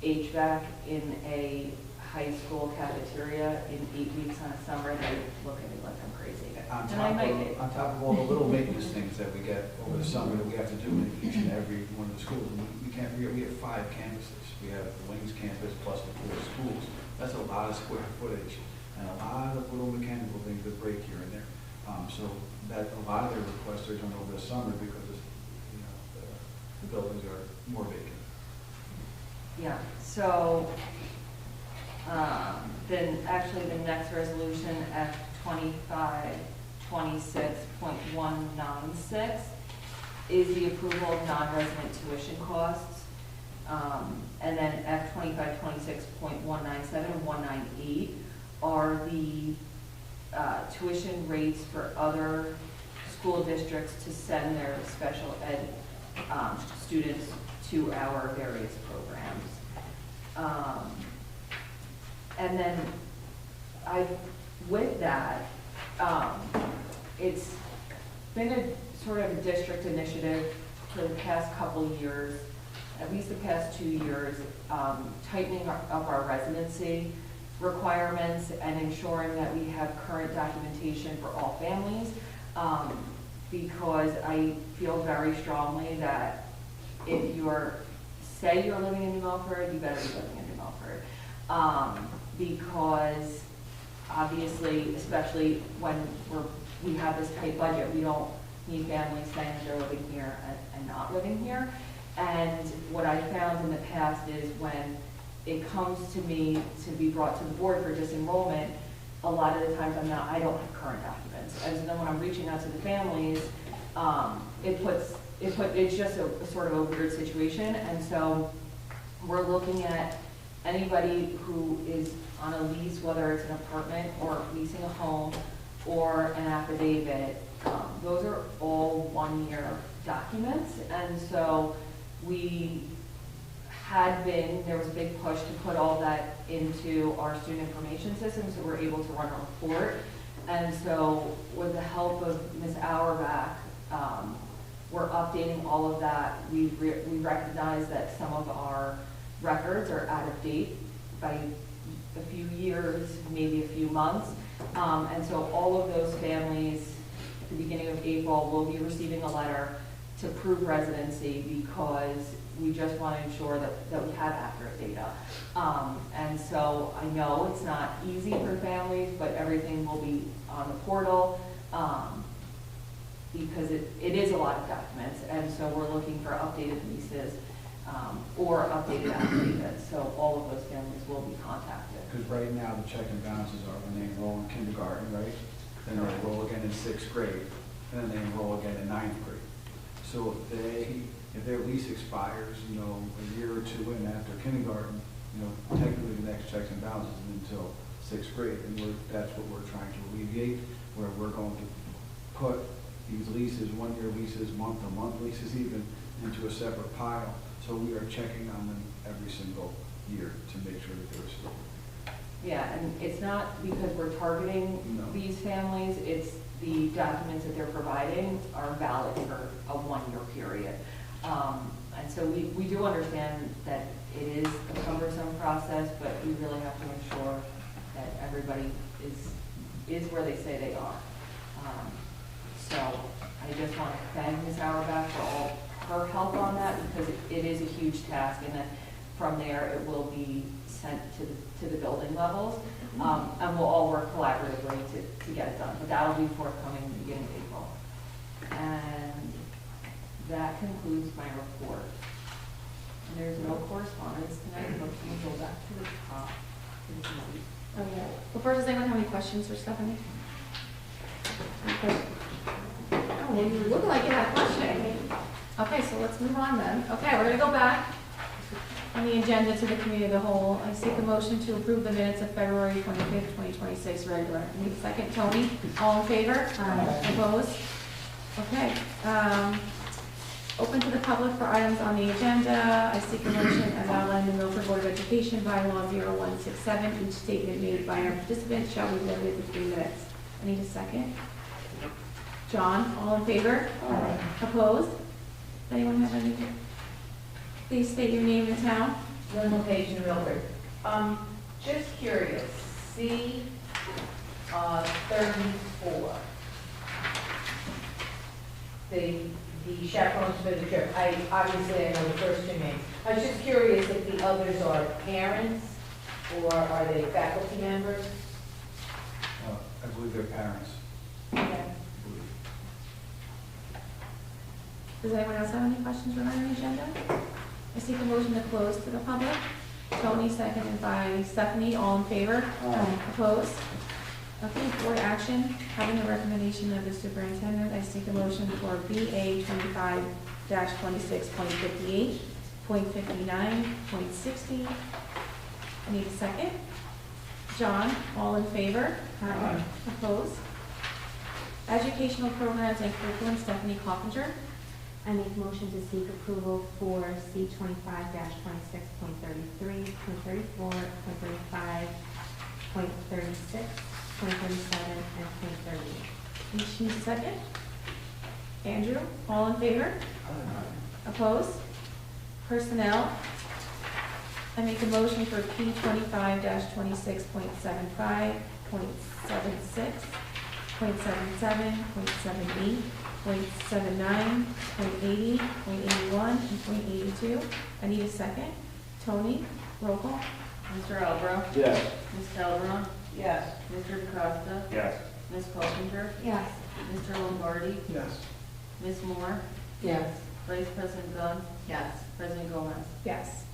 HVAC in a high school cafeteria in 8 weeks on a summer, they look at me like I'm crazy. On top of all the little maintenance things that we get over the summer that we have to do in each and every one of the schools, we have 5 campuses. We have the Wings campus plus the 4 schools. That's a lot of square footage and a lot of little mechanical things that break here and there. So that a lot of their requests are done over the summer because the buildings are more vacant. Yeah. So then actually the next resolution at 2526.196 is the approval of non-resident tuition costs. And then F 2526.197 and 198 are the tuition rates for other school districts to send their special ed students to our various programs. And then with that, it's been a sort of a district initiative for the past couple years, at least the past 2 years, tightening up our residency requirements and ensuring that we have current documentation for all families, because I feel very strongly that if say you're living in New Milford, you better be living in New Milford. Because obviously, especially when we have this tight budget, we don't need families saying that they're living here and not living here. And what I found in the past is when it comes to me to be brought to the board for disenrollment, a lot of the times I don't have current documents. And so then when I'm reaching out to the families, it's just a sort of a weird situation. And so we're looking at anybody who is on a lease, whether it's an apartment or leasing a home or an affidavit. Those are all 1-year documents. And so there was a big push to put all that into our student information system so we're able to run a report. And so with the help of Ms. Auerbach, we're updating all of that. We recognize that some of our records are out of date by a few years, maybe a few months. And so all of those families, at the beginning of April, will be receiving a letter to prove residency because we just want to ensure that we have accurate data. And so I know it's not easy for families, but everything will be on the portal because it is a lot of documents. And so we're looking for updated leases or updated affidavits. So all of those families will be contacted. Because right now the check and balances are when they enroll in kindergarten, right? Then they enroll again in 6th grade, and then they enroll again in 9th grade. So if their lease expires, a year or two in after kindergarten, technically the next checks and balances until 6th grade, and that's what we're trying to alleviate, where we're going to put these leases, 1-year leases, month-to-month leases even, into a separate pile. So we are checking on them every single year to make sure that they're still. Yeah, and it's not because we're targeting these families, it's the documents that they're providing are valid for a 1-year period. And so we do understand that it is a cumbersome process, but we really have to ensure that everybody is where they say they are. So I just want to thank Ms. Auerbach for all her help on that because it is a huge task, and then from there it will be sent to the building levels, and we'll all work collaboratively to get it done. But that'll be forthcoming in the beginning of April. And that concludes my report. And there's no correspondence tonight, but can we go back to the top? Oh, yeah. Well, first, does anyone have any questions for Stephanie? Oh, well, you look like you had a question. Okay, so let's move on then. Okay, we're going to go back on the agenda to the committee of the whole. I seek a motion to approve the minutes of February 25th, 2026 regular. Need a second, Tony? All in favor? Aye. Opposed? Okay. Open to the public for items on the agenda. I seek a motion as outlined in the Milford Board of Education bylaw 0167. Each statement made by our participants shall be limited to 3 minutes. I need a second. John, all in favor? Aye. Opposed? Anyone have anything? Please state your name and town. Linda Page in Milford. Just curious, C 34. The chaperones for the trip. I know the first 2 names. I was just curious if the others are parents or are they faculty members? I believe they're parents. Okay. Does anyone else have any questions regarding the agenda? I seek a motion to close to the public. Tony, seconded by Stephanie. All in favor? Opposed? Okay, board action. Having the recommendation of the superintendent, I seek a motion for BA 25-26.58, .59, .60. I need a second. John, all in favor? Aye. Opposed? Educational programs and curriculum, Stephanie Coffinger. I make a motion to seek approval for C 25-26.33, .34, .35, .36, .37, and .38. Each needs a second. Andrew, all in favor? Opposed? Personnel. I make a motion for P 25-26.75, .76, .77, .78, .79, .80, .81, and .82. I need a second. Tony, roll call. Mr. Albro? Yes. Ms. Calderon? Yes. Mr. DeCosta? Yes. Ms. Coffinger? Yes. Mr. Lombardi? Yes. Ms. Moore? Yes. Vice President Gunn? Yes. President Gomez? Yes.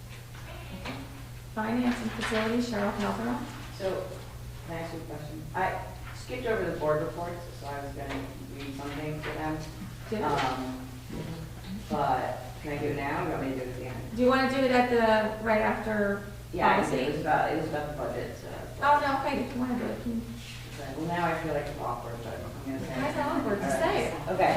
Finance and facilities, Cheryl Calderon. So, can I ask you a question? I skipped over the board reports, so I was gonna read something for them. Did it? But can I do it now, or do you want me to do it at the end? Do you want to do it at the, right after Yeah, I policy? did. It was about the budget, so. Oh, no, okay, if you want to do it. Okay, well, now I feel like it's awkward, but I'm gonna say it. Why is that awkward? Just All right. say it. Okay.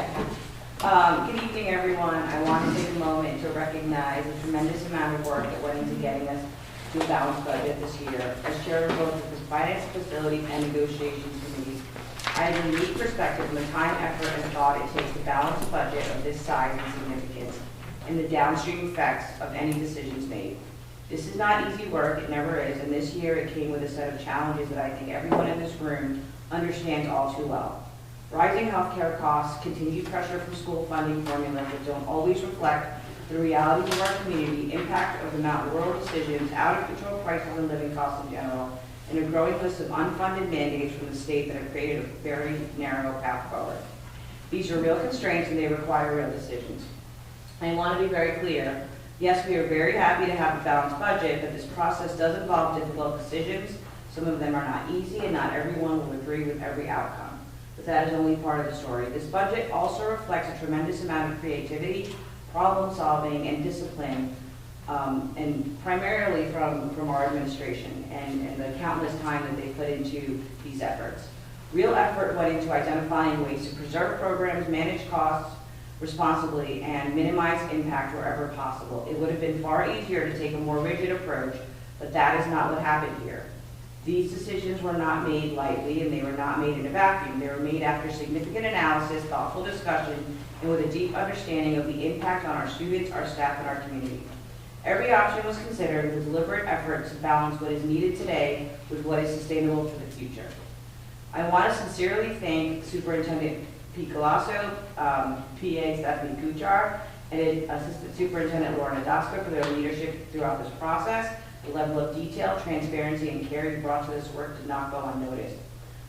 Good evening, everyone. I want to take a moment to recognize the tremendous amount of work that went into getting us to a balanced budget this year. As chair of both the finance, facilities, and negotiations committees, I have a unique perspective on the time, effort, and thought it takes to balance a budget of this size and significance and the downstream effects of any decisions made. This is not easy work, it never is, and this year it came with a set of challenges that I think everyone in this room understands all too well. Rising healthcare costs, continued pressure from school funding formulas that don't always reflect the realities of our community, impact of the Mountain Rural decisions, out of control prices and living costs in general, and a growing list of unfunded mandates from the state that have created a very narrow path forward. These are real constraints and they require real decisions. I want to be very clear. Yes, we are very happy to have a balanced budget, but this process does involve difficult decisions. Some of them are not easy and not everyone will agree with every outcome. But that is only part of the story. This budget also reflects a tremendous amount of creativity, problem solving, and discipline, and primarily from our administration and the countless time that they put into these efforts. Real effort went into identifying ways to preserve programs, manage costs responsibly, and minimize impact wherever possible. It would have been far easier to take a more rigid approach, but that is not what happened here. These decisions were not made lightly, and they were not made in a vacuum. They were made after significant analysis, thoughtful discussion, and with a deep understanding of the impact on our students, our staff, and our community. Every option was considered with deliberate effort to balance what is needed today with what is sustainable for the future. I want to sincerely thank Superintendent Pete Colasso, PA Stephanie Kuchar, and Assistant Superintendent Lauren Adasco for their leadership throughout this process. The level of detail, transparency, and care you brought to this work did not go unnoticed.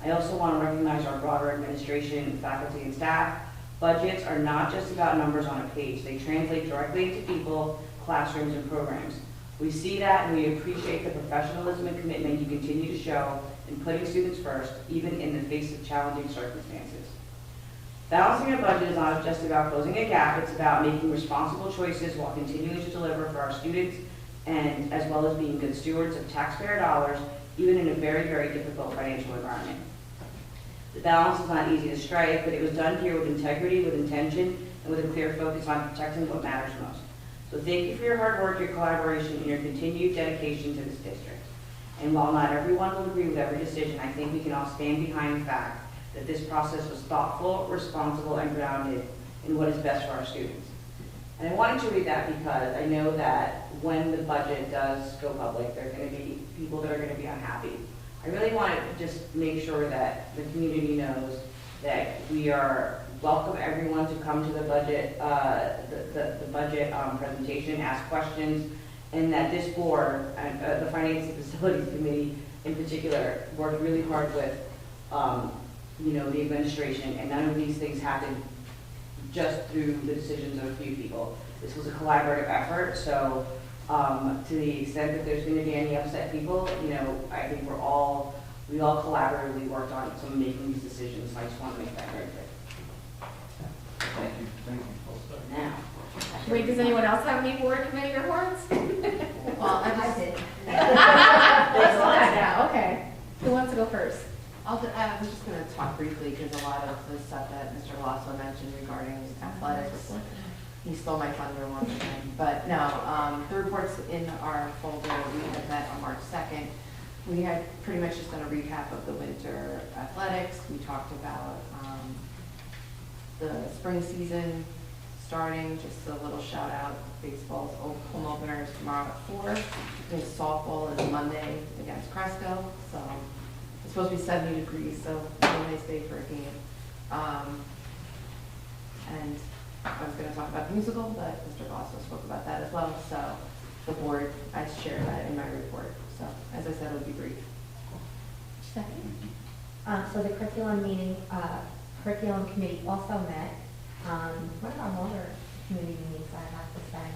I also want to recognize our broader administration, faculty, and staff. Budgets are not just about numbers on a page. They translate directly into people, classrooms, and programs. We see that and we appreciate the professionalism and commitment you continue to show in putting students first, even in the face of challenging circumstances. Balancing a budget is not just about closing a gap, it's about making responsible choices while continuing to deliver for our students, and as well as being good stewards of taxpayer dollars, even in a very, very difficult financial environment. The balance is not easy to strike, but it was done here with integrity, with intention, and with a clear focus on protecting what matters most. So thank you for your hard work, your collaboration, and your continued dedication to this district. And while not everyone will agree with every decision, I think we can all stand behind the fact that this process was thoughtful, responsible, and grounded in what is best for our students. And I wanted to read that because I know that when the budget does go public, there are going to be people that are going to be unhappy. I really want to just make sure that the community knows that we are welcome everyone to come to the budget, presentation, ask questions, and that this board, and the Finance and Facilities Committee in particular, worked really hard with the administration, and none of these things happened just through the decisions of a few people. This was a collaborative effort, so to the extent that there's going to be any upset people, I think we all collaboratively worked on some making these decisions, so I just want to make that very clear. Thank you. Thank you. Now. Wait, does anyone else have any board committee reports? Well, I did. That's all I got, okay. Who wants to go first? I'm just going to talk briefly because a lot of the stuff that Mr. Lasso mentioned regarding athletics, he stole my thunder once again. But no, the reports in our folder, we had met on March 2nd. We had pretty much just done a recap of the winter athletics. We talked about the spring season starting, just a little shout out. Baseball's home opener is tomorrow at 4. And softball is Monday against Cresco. So it's supposed to be 70 degrees, so it's a nice day for a game. And I was going to talk about the musical, but Mr. Lasso spoke about that as well. So the board, I shared that in my report. So as I said, it would be brief. Second. So the curriculum curriculum committee also met. One of our longer community meetings, I have to say.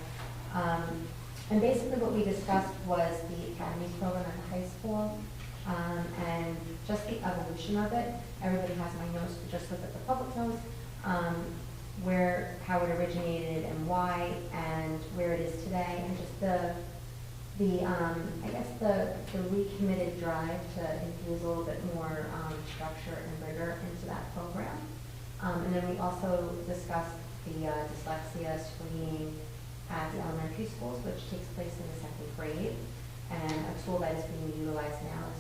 And basically what we discussed was the academies program at the high school. And just the evolution of it. Everybody has my notes to just look at the public notes, how it originated and why, and where it is today, and just the recommitted drive to infuse a little bit more structure and rigor into that program. And then we also discussed the dyslexia screening at the elementary schools, which takes place in the 2nd grade. And a tool that is being utilized now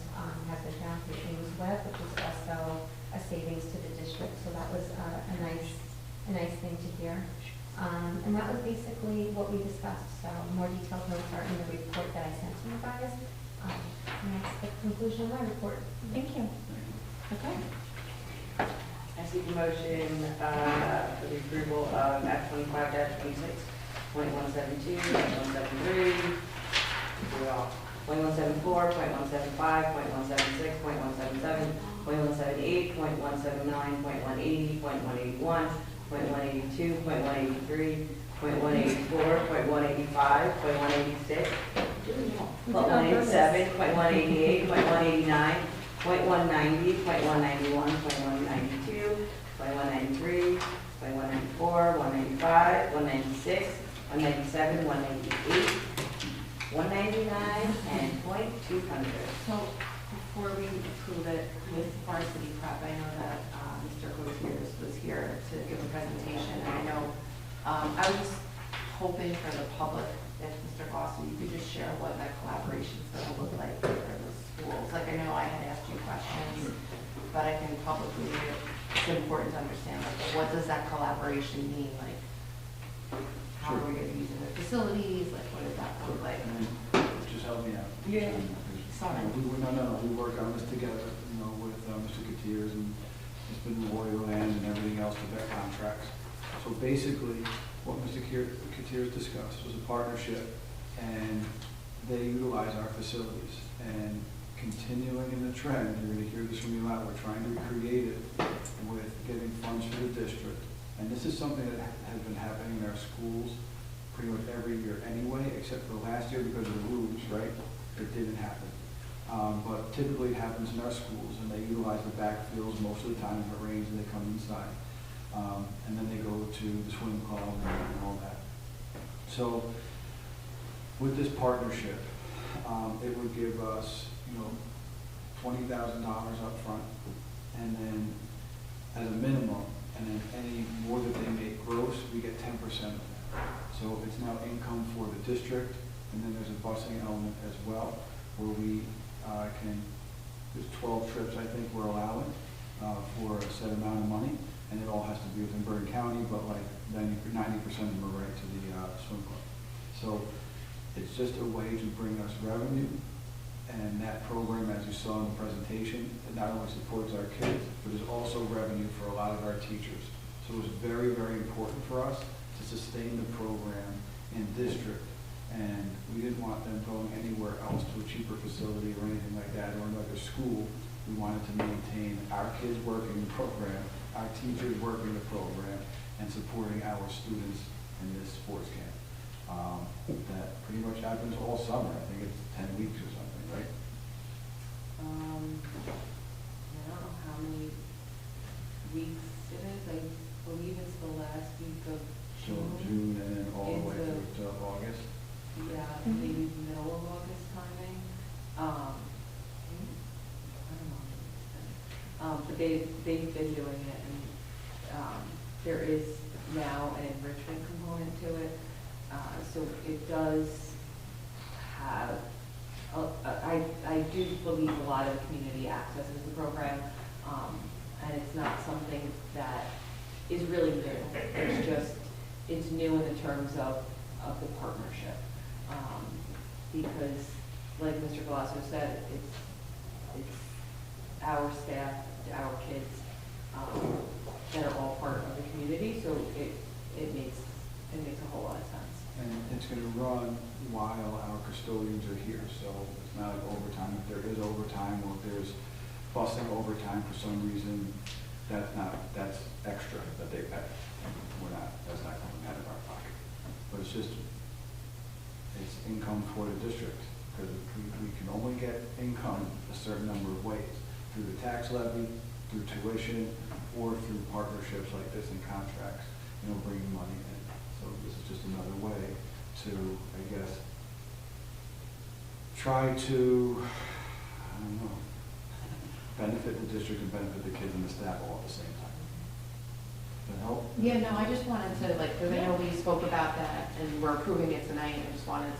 has been found through AimsWeb, which is also a savings to the district. So that was a nice thing to hear. And that was basically what we discussed. So more detailed notes are in the report that I sent to you guys. And that's the conclusion of my report. Thank you. Okay. I seek a motion for the approval of Act 25-26, .172, .173, 0.174, .175, .176, .177, .178, .179, .180, .181, .182, .183, .184, .185, .186, .187, .188, .189, .190, .191, .192, .193, .194, .195, .196, .197, .198, 199 and .200. So before we approve it with varsity prep, I know that Mr. Gutierrez was here to give a presentation, and I know I was just hoping for the public, if Mr. Gossi, you could just share what that collaboration is going to look like for the schools. Like I know I had asked you questions, but I think publicly it's important to understand, like, what does that collaboration mean? Like, how are we going to be using the facilities? Like, what does that look like? Just help me out. Yeah. Sorry. We work on this together, with Mr. Gutierrez and Ms. Memorial and everything else with their contracts. So basically, what Mr. Gutierrez discussed was a partnership, and they utilize our facilities. And continuing in the trend, you're going to hear this from me a lot, we're trying to recreate it with getting funds for the district. And this is something that has been happening in our schools pretty much every year anyway, except for last year because of the rules, right? It didn't happen. But typically it happens in our schools, and they utilize the backfields most of the time if it rains and they come inside. And then they go to the swim club and all that. So with this partnership, it would give us, $20,000 up front, and then as a minimum, and then any more that they make gross, we get 10% of that. So it's now income for the district, and then there's a busing element as well, where we there's 12 trips I think we're allowing for a set amount of money, and it all has to be within Bergen County, but like 90% of them are right to the swim club. So it's just a way to bring us revenue, and that program, as you saw in the presentation, it not only supports our kids, but is also revenue for a lot of our teachers. So it was very, very important for us to sustain the program in district, and we didn't want them going anywhere else to a cheaper facility or anything like that, or another school. We wanted to maintain our kids working the program, our teachers working the program, and supporting our students in this sports camp. That pretty much happens all summer. I think it's 10 weeks or something, right? I don't know how many weeks it is. I believe it's the last week of June. June and then all the way through to August. Yeah, maybe middle of August timing. I don't But they've been doing it, and there is now an enrichment component to it. So it does have, I do believe a lot of the community accesses the program, and it's not something that is really new. It's new in the terms of the partnership. Because, like Mr. Galasso said, it's our staff, our kids, that are all part of the community, so it makes a whole lot of sense. And it's going to run while our custodians are here, so it's not like overtime. If there is overtime or if there's busing overtime for some reason, that's extra that they pay. That's not coming out of our pocket. But it's income for the district, because we can only get income a certain number of ways, through the tax levy, through tuition, or through partnerships like this and contracts, bringing money in. So this is just another way to, I guess, try to, benefit the district and benefit the kids and the staff all at the same time. Does that help? Yeah, no, I just wanted to, because I know we spoke about that and we're approving it tonight, I just wanted to,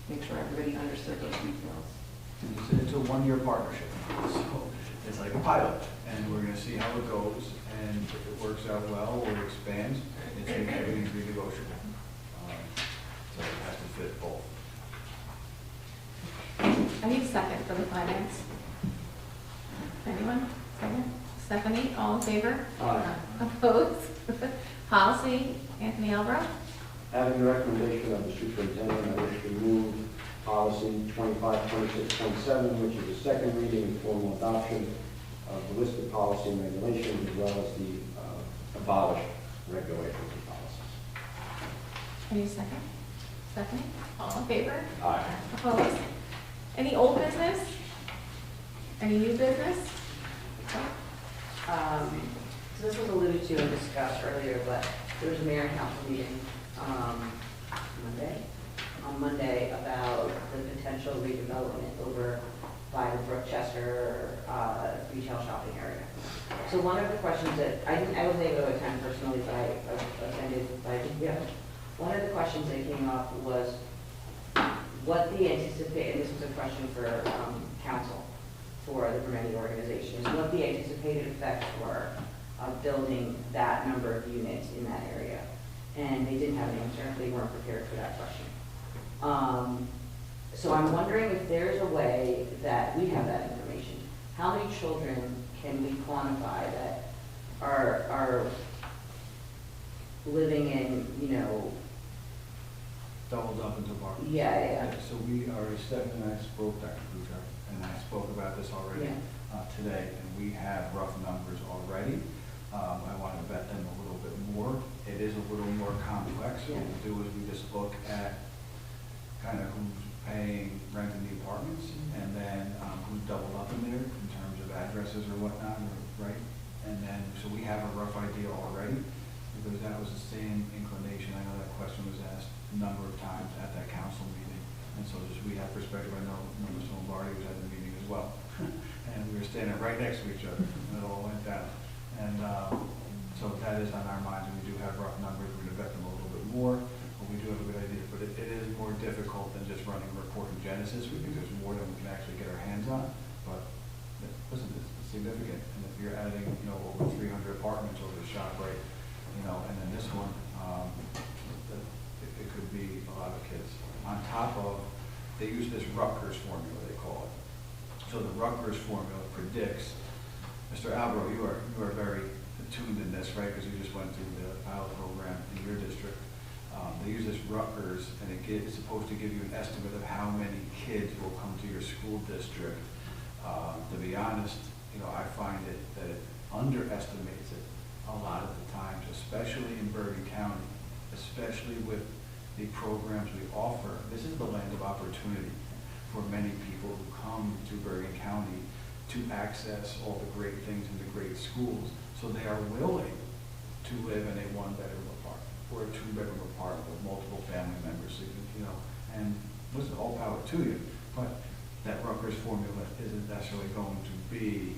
make sure everybody understood those details. It's a one-year partnership, so it's like a pilot, and we're going to see how it goes, and if it works out well or it expands, everything's renegotiable. So it has to fit both. I need a second for the finance. Anyone? Second? Stephanie, all in favor? Aye. Opposed? Policy, Anthony Albro. Having the recommendation of the superintendent, I wish to move policy 2526.7, which is the second reading and formal adoption of the listed policy and regulations, as well as the abolished regulations and policies. I need a second. Stephanie, all in favor? Aye. Opposed? Any old business? Any new business? So this was alluded to and discussed earlier, but there was a mayor and council meeting on Monday about the potential redevelopment over by the Brookchester retail shopping area. So one of the questions that I wasn't able to attend personally, but I attended. One of the questions that came up was what the anticipated. This was a question for council for the Vermendi organizations. What the anticipated effects were of building that number of units in that area. And they didn't have an answer. They weren't prepared for that question. So I'm wondering if there's a way that we have that information. How many children can we quantify that are living in, Doubled up into bar. Yeah. So we already, Stephanie and I spoke, Dr. Kuchar, and I spoke about this already today, and we have rough numbers already. I want to vet them a little bit more. It is a little more complex. So what we do is we just look at kind of who's paying rent in the apartments, and then who's doubled up in there in terms of addresses or whatnot, right? And then, so we have a rough idea already, because that was the same inclination. I know that question was asked a number of times at that council meeting, and so just we have perspective. I know Mr. Lombardi was at the meeting as well, and we were standing right next to each other, and it all went down. And so that is on our minds, and we do have rough numbers. We're going to vet them a little bit more, but we do have a good idea. But it is more difficult than just running a report in Genesis. We think there's more than we can actually get our hands on. But listen, it's significant. And if you're adding, over 300 apartments over the shop, right, and then this one, it could be a lot of kids. On top of, they use this Rutgers formula, they call it. So the Rutgers formula predicts. Mr. Albro, you are very attuned in this, right? Because you just went through the pilot program in your district. They use this Rutgers, and it's supposed to give you an estimate of how many kids will come to your school district. To be honest, I find that it underestimates it a lot of the times, especially in Bergen County, especially with the programs we offer. This is the land of opportunity for many people who come to Bergen County to access all the great things in the great schools. So they are willing to live in a one-bedroom apartment or a two-bedroom apartment with multiple family members, and listen, all power to you, but that Rutgers formula isn't necessarily going to be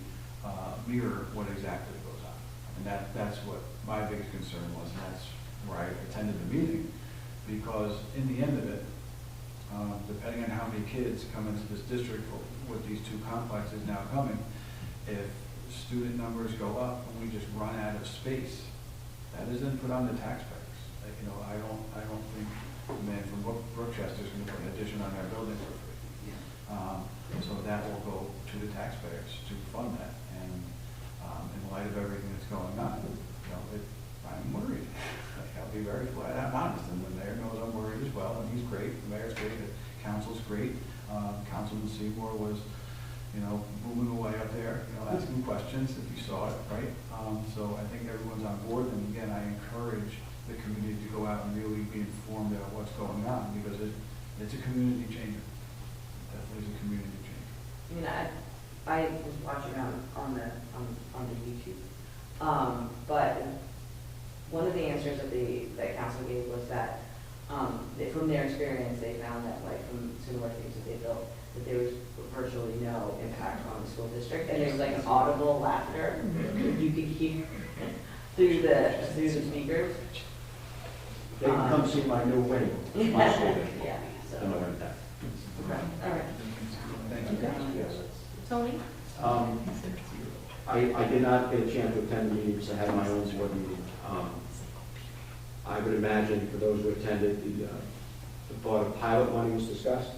mirror what exactly goes on. And that's what my biggest concern was, and that's where I attended the meeting, because in the end of it, depending on how many kids come into this district with these two complexes now coming, if student numbers go up and we just run out of space, that is then put on the taxpayers. Like, you know, I don't think the man from Brookchester is going to put an addition on our building for free. So that will go to the taxpayers to fund that. And in light of everything that's going on, you know, I'm worried. I'll be very flat out honest, and the mayor knows I'm worried as well, and he's great. The mayor's great. The council's great. Councilman Seymour was, you know, booming away up there, you know, asking questions if you saw it, right? So I think everyone's on board, and again, I encourage the community to go out and really be informed about what's going on, because it's a community changer. It definitely is a community changer. I mean, I was watching on the YouTube, but one of the answers that council gave was that from their experience, they found that, like, from similar things that they built, that there was virtually no impact on the school district, and there was like an audible laughter you could hear through the speakers. They can come see my new wing. My school. Yeah. So. Okay. All right. Thank you. Okay. Tony? I did not get a chance to attend the meeting because I had my own board meeting. I would imagine for those who attended, the thought of pilot money was discussed.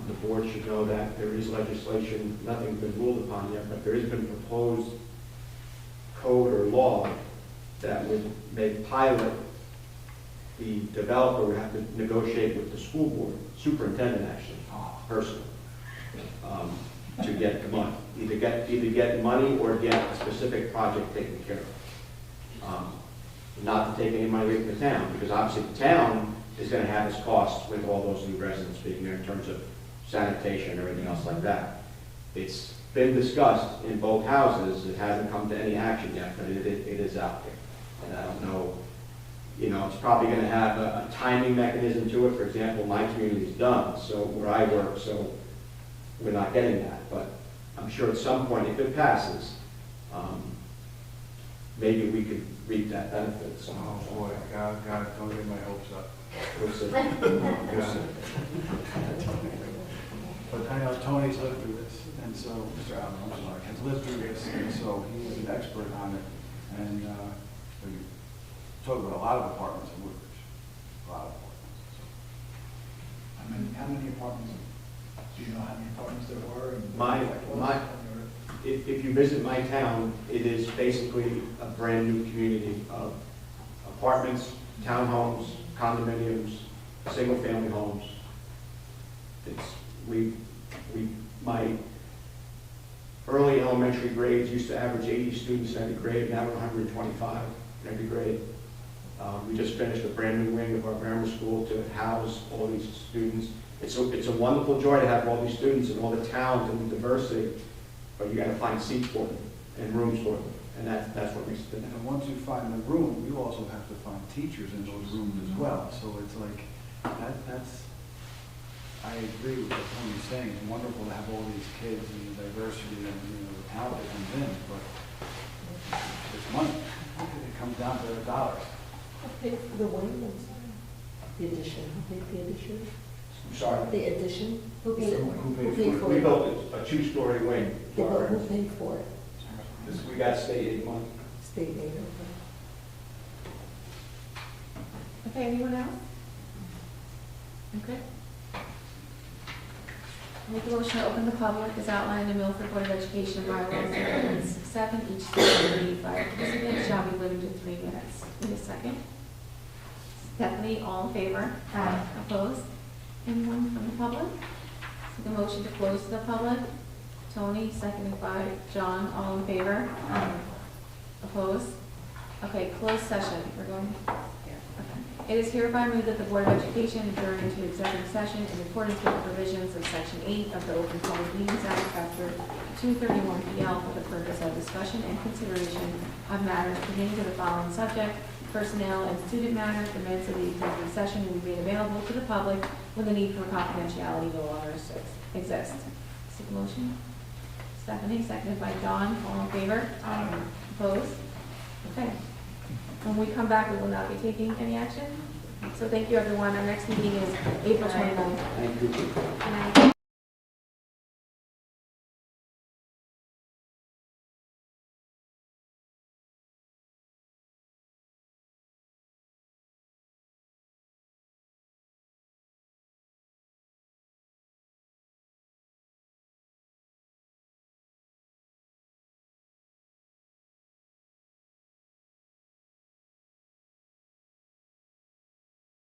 The board should know that there is legislation, nothing's been ruled upon yet, but there has been proposed code or law that would make pilot, the developer would have to negotiate with the school board, superintendent actually, personally, to get the money. Either get money or get a specific project taken care of. Not to take any money away from the town, because obviously the town is going to have its costs with all those new residents being there in terms of sanitation and everything else like that. It's been discussed in both houses. It hasn't come to any action yet, but it is out there. And I don't know, you know, it's probably going to have a timing mechanism to it. For example, my community is done, so where I work, so we're not getting that. But I'm sure at some point, if it passes, maybe we could reap that benefit somehow. Oh boy, God, don't get my hopes up. We'll see. But I know Tony's lived through this, and so, Mr. Allen, I'm sorry, has lived through this, and so he's an expert on it. And we talk about a lot of apartments in Woodbridge, a lot of apartments. How many apartments, do you know how many apartments there were? If you visit my town, it is basically a brand new community of apartments, townhomes, condominiums, single-family homes. My early elementary grades used to average 80 students in every grade, now we're 125 in every grade. We just finished a brand new wing of our grammar school to house all these students. It's a wonderful joy to have all these students and all the talent and the diversity, but you got to find seats for them and rooms for them, and that's what we spend. And once you find the room, you also have to find teachers in those rooms as well. So it's like, that's, I agree with what Tony's saying. It's wonderful to have all these kids and the diversity and, you know, the talent that comes in, but it's money. It comes down to the dollars. Who paid for the wing? The addition. Who paid the addition? I'm sorry? The addition? Who paid for it? Who paid for it? We built a two-story wing. Who paid for it? We got state aid money. State aid, Okay, anyone else? Okay. Make a motion to open the public as outlined in Milford Board of Education bylaws. Ordinance 7, each speaker by participant shall be limited to 3 minutes. Need a second? Stephanie, all in favor? Aye. Opposed? Anyone from the public? The motion to close to the public. Tony, seconded by John, all in favor? Aye. Opposed? Okay, closed session. We're going here. Okay. It is hereby moved that the Board of Education adjourn into executive session in accordance with the provisions of Section 8 of the Open Public Meetings Act after 2:31 p.m. for the purpose of discussion and consideration of matters pertaining to the following subject: personnel and student matters. The minutes of the executive session will be made available to the public when the need for confidentiality no longer exists. Seek a motion? Stephanie, seconded by John. All in favor? Opposed? Okay. When we come back, we will not be taking any action. So thank you, everyone. Our next meeting is April 29th. Thank you. Good night.